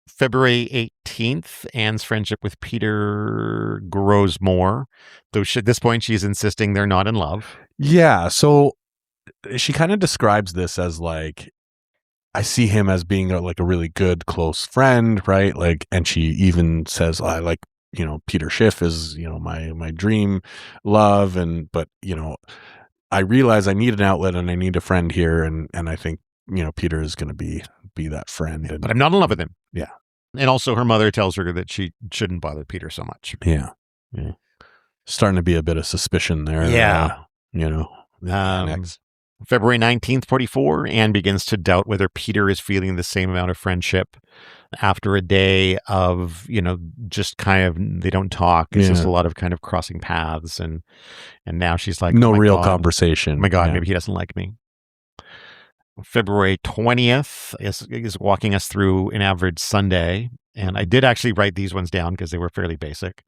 February 18th, Anne's friendship with Peter grows more, though at this point she's insisting they're not in love. Yeah, so she kind of describes this as like, I see him as being like a really good close friend, right? Like, and she even says, I like, Peter Schiff is, my dream love, but I realize I need an outlet and I need a friend here. And I think, Peter is going to be that friend. But I'm not in love with him. Yeah. And also her mother tells her that she shouldn't bother Peter so much. Yeah. Starting to be a bit of suspicion there. Yeah. Next. February 19th, 44, Anne begins to doubt whether Peter is feeling the same amount of friendship after a day of, just kind of, they don't talk. It's just a lot of kind of crossing paths. And now she's like, no real conversation. Oh my God, maybe he doesn't like me. February 20th is walking us through an average Sunday. And I did actually write these ones down because they were fairly basic.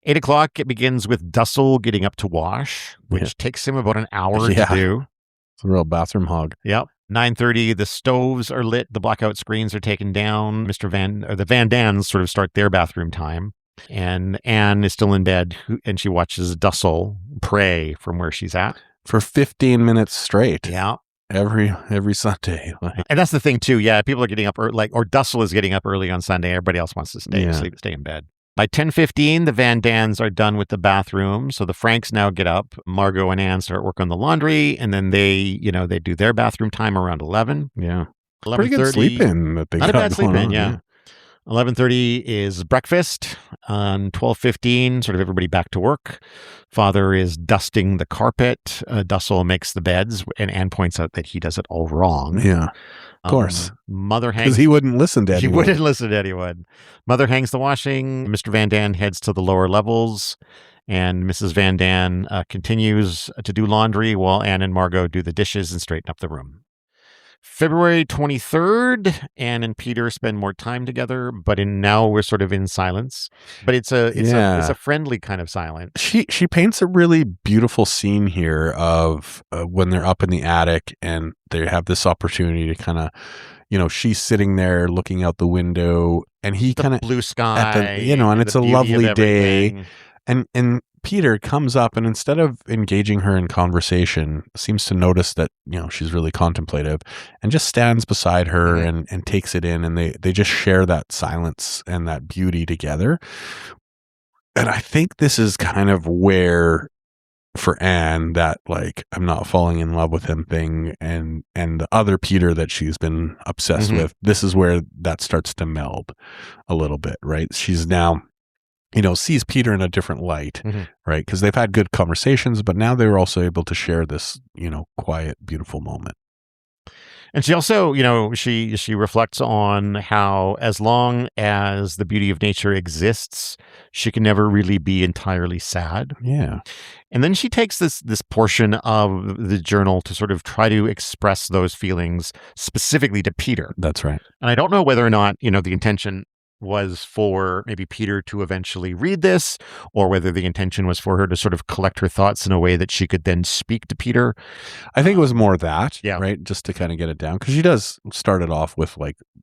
8 o'clock, it begins with Dussel getting up to wash, which takes him about an hour to do. It's a real bathroom hog. Yep. 9:30, the stoves are lit, the blackout screens are taken down. The Van Daans sort of start their bathroom time. And Anne is still in bed, and she watches Dussel pray from where she's at. For 15 minutes straight. Yeah. Every Sunday. And that's the thing, too. Yeah, people are getting up early, or Dussel is getting up early on Sunday. Everybody else wants to stay in bed. By 10:15, the Van Dans are done with the bathroom. So the Franks now get up. Margot and Anne start work on the laundry, and then they do their bathroom time around 11. Yeah. Pretty good sleep in that they got. Not a bad sleep in, yeah. 11:30 is breakfast. On 12:15, sort of everybody back to work. Father is dusting the carpet. Dussel makes the beds, and Anne points out that he does it all wrong. Yeah, of course. Mother hangs... Because he wouldn't listen to anyone. He wouldn't listen to anyone. Mother hangs the washing. Mr. Van Daan heads to the lower levels, and Mrs. Van Daan continues to do laundry while Anne and Margot do the dishes and straighten up the room. February 23rd, Anne and Peter spend more time together, but now we're sort of in silence. But it's a friendly kind of silence. She paints a really beautiful scene here of when they're up in the attic and they have this opportunity to kind of, she's sitting there looking out the window, and he kind of blue sky, and it's a lovely day, and Peter comes up, and instead of engaging her in conversation, seems to notice that, she's really contemplative, and just stands beside her and takes it in, and they just share that silence and that beauty together. And I think this is kind of where, for Anne, that I'm not falling in love with him thing and the other Peter that she's been obsessed with, this is where that starts to meld a little bit, right? She's now... sees Peter in a different light, right? Because they've had good conversations, but now they were also able to share this, quiet, beautiful moment. And she also, she reflects on how as long as the beauty of nature exists, she can never really be entirely sad. Yeah. And then she takes this portion of the journal to sort of try to express those feelings specifically to Peter. That's right. And I don't know whether or not, the intention was for maybe Peter to eventually read this, or whether the intention was for her to sort of collect her thoughts in a way that she could then speak to Peter. I think it was more that, right? Just to kind of get it down. Because she does start it off with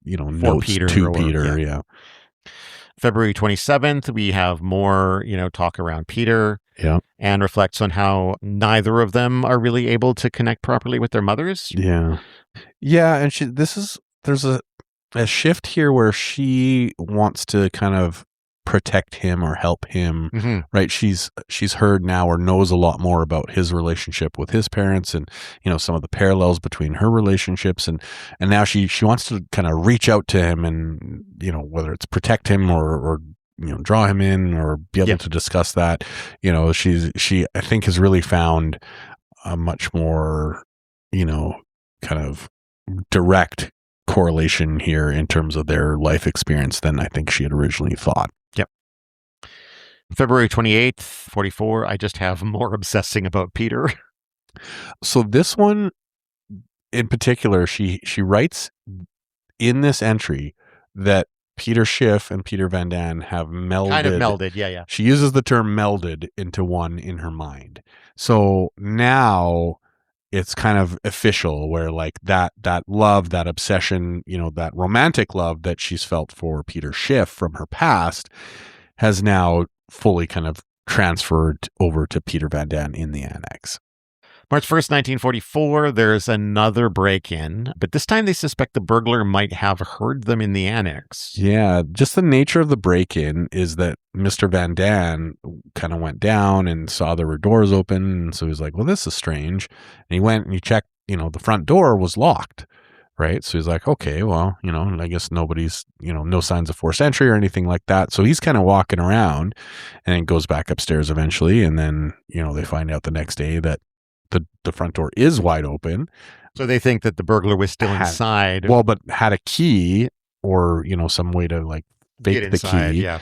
notes Peter to Peter. Yeah. February 27th, we have more, talk around Peter. Yeah. And reflects on how neither of them are really able to connect properly with their mothers. Yeah. Yeah. And there's a shift here where she wants to kind of protect him or help him, right? She's heard now or knows a lot more about his relationship with his parents and, some of the parallels between her relationships. And now she wants to kind of reach out to him and, whether it's protect him or draw him in or be able to discuss that. She I think has really found a much more, kind of direct correlation here in terms of their life experience than I think she had originally thought. Yep. February 28th, 44, I just have more obsessing about Peter. So this one in particular, she writes in this entry that Peter Schiff and Peter Van Daan have melded. Kind of melded, yeah. She uses the term melded into one in her mind. So now it's kind of official where that love, that obsession, that romantic love that she's felt for Peter Schiff from her past has now fully kind of transferred over to Peter Van Daan in the Annex. March 1st, 1944, there's another break-in, but this time they suspect the burglar might have heard them in the Annex. Yeah, just the nature of the break-in is that Mr. Van Daan kind of went down and saw there were doors open, and so he was like, well, this is strange. And he went and he checked, the front door was locked, right? So he's like, okay, well, I guess nobody's, no signs of forced entry or anything like that. So he's kind of walking around and then goes back upstairs eventually, and then, they find out the next day that the front door is wide open. So they think that the burglar was still inside. Well, but had a key or, some way to fake the key. Yeah.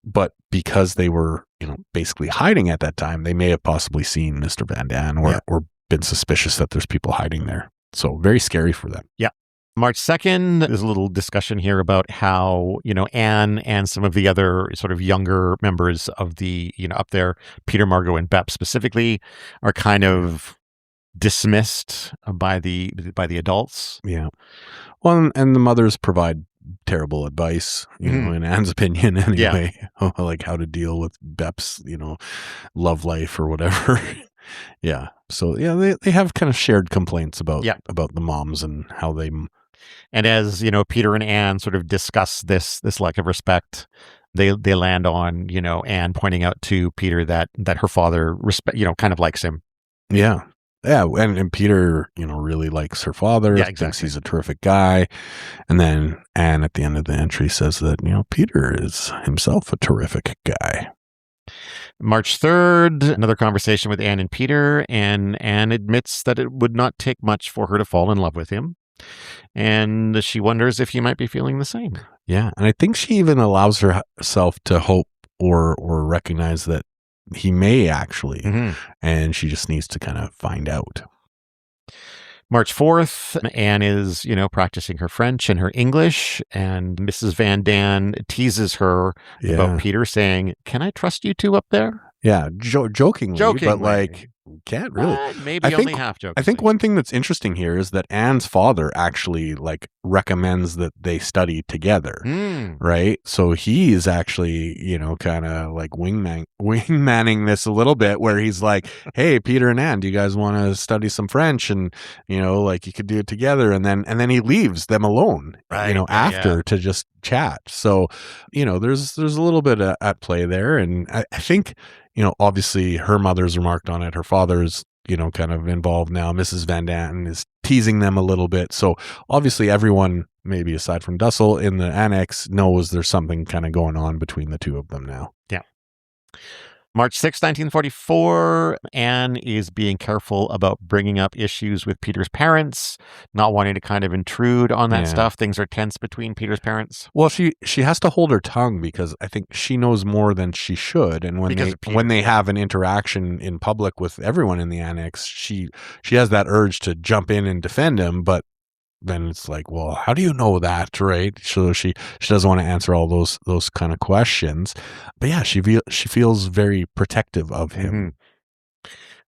But because they were, basically hiding at that time, they may have possibly seen Mr. Van Daan or been suspicious that there's people hiding there. So very scary for them. Yeah. March 2nd, there's a little discussion here about how, Anne and some of the other sort of younger members of the, up there, Peter, Margot, and Bep specifically, are kind of dismissed by the adults. Yeah. Well, and the mothers provide terrible advice, in Anne's opinion anyway, like how to deal with Bep's, love life or whatever. Yeah. So yeah, they have kind of shared complaints about the moms and how they. And as Peter and Anne sort of discuss this lack of respect, they land on Anne pointing out to Peter that her father kind of likes him. Yeah. Yeah, and Peter, really likes her father, thinks he's a terrific guy. And then Anne at the end of the entry says that, Peter is himself a terrific guy. March 3rd, another conversation with Anne and Peter, and Anne admits that it would not take much for her to fall in love with him. And she wonders if he might be feeling the same. Yeah, and I think she even allows herself to hope or recognize that he may actually, and she just needs to kind of find out. March 4th, Anne is, practicing her French and her English, and Mrs. Van Daan teases her about Peter, saying, "Can I trust you two up there?" Yeah, jokingly, but like, can't really. Maybe only half jokingly. I think one thing that's interesting here is that Anne's father actually recommends that they study together, right? So he is actually, kind of like wingmanning this a little bit, where he's like, "Hey, Peter and Anne, do you guys want to study some French? And you could do it together." And then he leaves them alone, after to just chat. So, there's a little bit at play there, and I think. Obviously her mother's remarked on it. Her father's, kind of involved now. Mrs. Van Daan is teasing them a little bit. So obviously everyone, maybe aside from Dussel in the Annex, knows there's something kind of going on between the two of them now. Yeah. March 6, 1944, Anne is being careful about bringing up issues with Peter's parents, not wanting to kind of intrude on that stuff. Things are tense between Peter's parents. Well, she has to hold her tongue because I think she knows more than she should. And when they have an interaction in public with everyone in the Annex, she has that urge to jump in and defend him, but then it's like, well, how do you know that, right? So she doesn't want to answer all those kind of questions. But yeah, she feels very protective of him.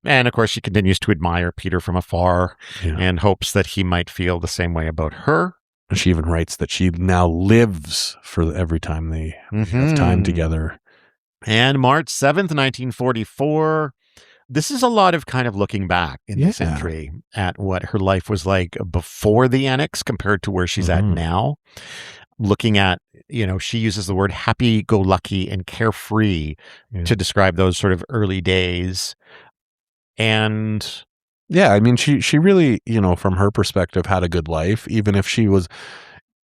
And of course, she continues to admire Peter from afar and hopes that he might feel the same way about her. And she even writes that she now lives for every time they have time together. And March 7th, 1944. This is a lot of kind of looking back in this entry at what her life was like before the Annex compared to where she's at now. Looking at, she uses the word happy-go-lucky and carefree to describe those sort of early days. And yeah, I mean, she really, from her perspective, had a good life, even if she was,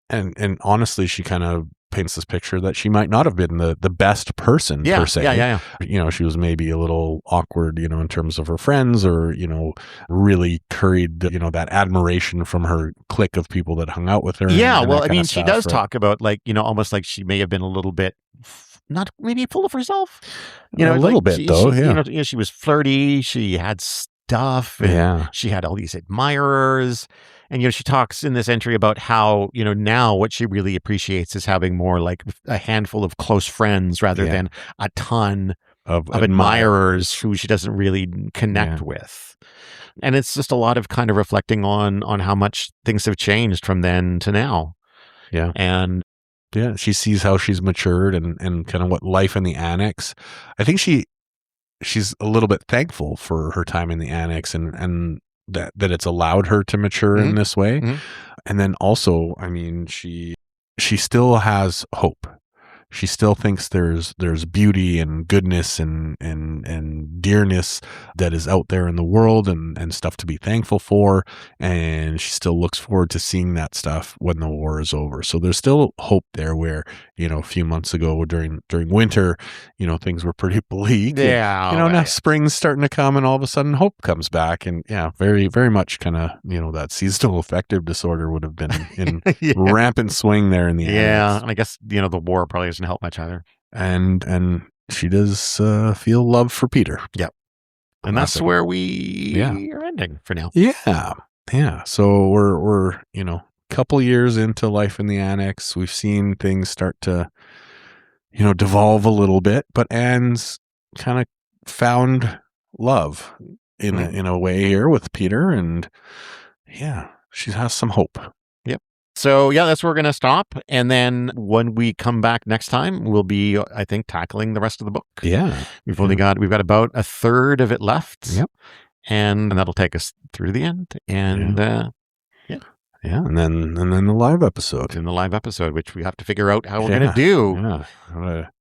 and honestly, she kind of paints this picture that she might not have been the best person per se. Yeah. She was maybe a little awkward, in terms of her friends, or, really curried, that admiration from her clique of people that hung out with her. Yeah. Well, I mean, she does talk about almost like she may have been a little bit not maybe full of herself. A little bit though. She was flirty. She had stuff. And she had all these admirers. And, she talks in this entry about how, now what she really appreciates is having more like a handful of close friends rather than a ton of admirers who she doesn't really connect with. And it's just a lot of kind of reflecting on how much things have changed from then to now. Yeah. And she sees how she's matured and kind of what life in the Annex. I think she's a little bit thankful for her time in the Annex and that it's allowed her to mature in this way. And then also, I mean, she still has hope. She still thinks there's beauty and goodness and dearness that is out there in the world and stuff to be thankful for. And she still looks forward to seeing that stuff when the war is over. So there's still hope there where, a few months ago during winter, things were pretty bleak. Yeah. And, now spring's starting to come and all of a sudden hope comes back. And very, very much kind of, that seasonal affective disorder would have been in rampant swing there in the Annex. And I guess, the war probably doesn't help much either. And she does feel love for Peter. Yep. And that's where we are ending for now. Yeah. So we're couple years into life in the Annex. We've seen things start to devolve a little bit, but Anne's kind of found love in a way here with Peter, and she has some hope. Yep. So yeah, that's where we're going to stop. And then when we come back next time, we'll be, I think, tackling the rest of the book. Yeah. We've got about a third of it left. Yep. And that'll take us through the end. And yeah, and then the live episode. In the live episode, which we have to figure out how we're going to do. Yeah. I'm gonna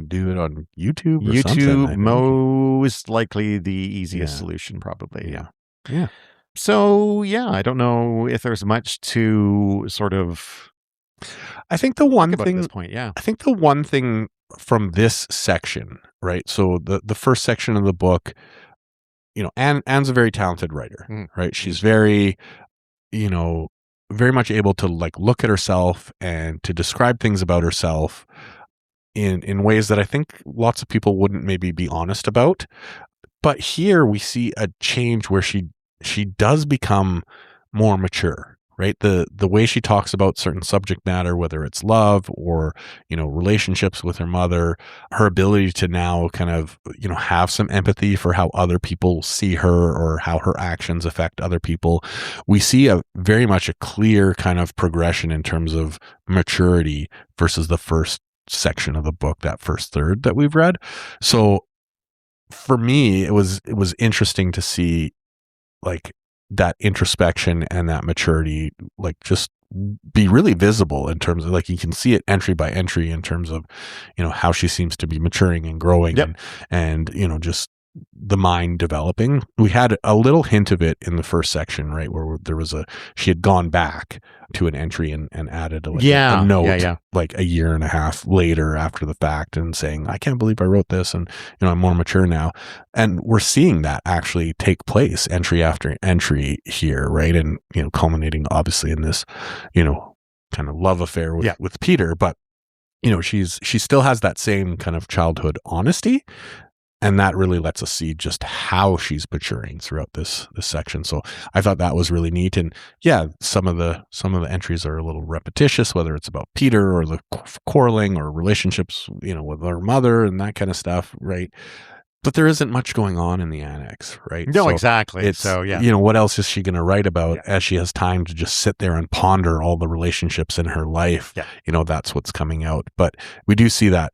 do it on YouTube or YouTube, something. most likely the easiest solution, probably. Yeah. Yeah. So, yeah, I don't know if there's much to sort of I think the one think about thing at this point, I think the one thing from this section, right? So the first section of the book, Anne's a very talented writer, right? She's very, very much able to like look at herself and to describe things about herself in ways that I think lots of people wouldn't maybe be honest about. But here we see a change where she does become more mature, right? The way she talks about certain subject matter, whether it's love or, relationships with her mother, her ability to now kind of, have some empathy for how other people see her or how her actions affect other people. We see very much a clear kind of progression in terms of maturity versus the first section of the book, that first third that we've read. So for me, it was interesting to see like that introspection and that maturity, like just be really visible in terms of like, you can see it entry by entry in terms of, how she seems to be maturing and growing and, just the mind developing. We had a little hint of it in the first section, right? Where there was she had gone back to an entry and added a note like a year and a half later after the fact and saying, I can't believe I wrote this. And, I'm more mature now. And we're seeing that actually take place entry after entry here. Right. And, culminating obviously in this, kind of love affair with Peter, but she still has that same kind of childhood honesty. And that really lets us see just how she's maturing throughout this section. So I thought that was really neat. And yeah, some of the entries are a little repetitious, whether it's about Peter or the quarreling or relationships, with her mother and that kind of stuff, right? But there isn't much going on in the annex, right? No, exactly. So what else is she going to write about as she has time to just sit there and ponder all the relationships in her life? Yeah. That's what's coming out. But we do see that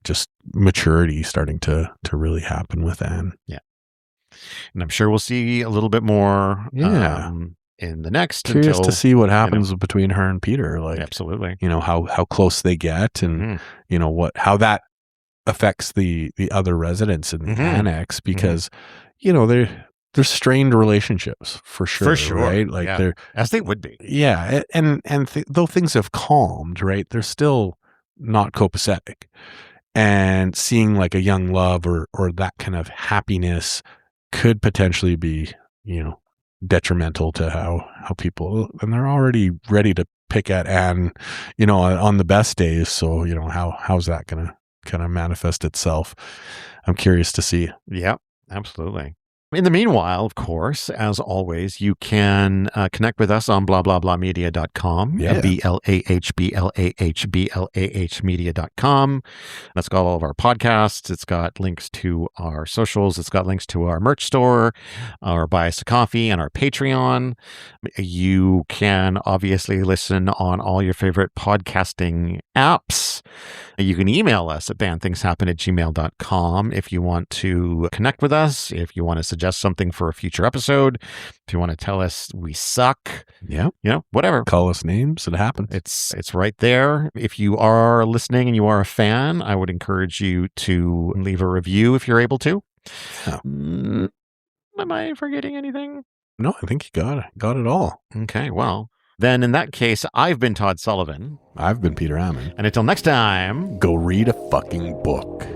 just maturity starting to really happen with Anne. Yeah. And I'm sure we'll see a little bit more in the next. Curious to see what happens between her and Peter. Like, absolutely. How close they get and, how that affects the other residents in the annex, because, they're strained relationships for sure. Right? Like they're, as they would be. Yeah. And though things have calmed, right, they're still not copacetic. And seeing like a young love or that kind of happiness could potentially be, detrimental to how people, and they're already ready to pick at Anne, on the best days. So, how's that going to kind of manifest itself? I'm curious to see. Yeah, absolutely. In the meanwhile, of course, as always, you can connect with us on blahblahblahmedia.com, BLAHBLAHBLAH media.com. That's got all of our podcasts. It's got links to our socials. It's got links to our merch store, our Buy Us a Coffee, and our Patreon. You can obviously listen on all your favorite podcasting apps. You can email us at bandthingshappen@gmail.com if you want to connect with us, if you want to suggest something for a future episode, if you want to tell us we suck, whatever. Call us names. It happens. It's right there. If you are listening and you are a fan, I would encourage you to leave a review if you're able to. Yeah. Am I forgetting anything? No, I think you got it all. Okay, well, then in that case, I've been Todd Sullivan. I've been Peter Ammon. And until next time, go read a fucking book.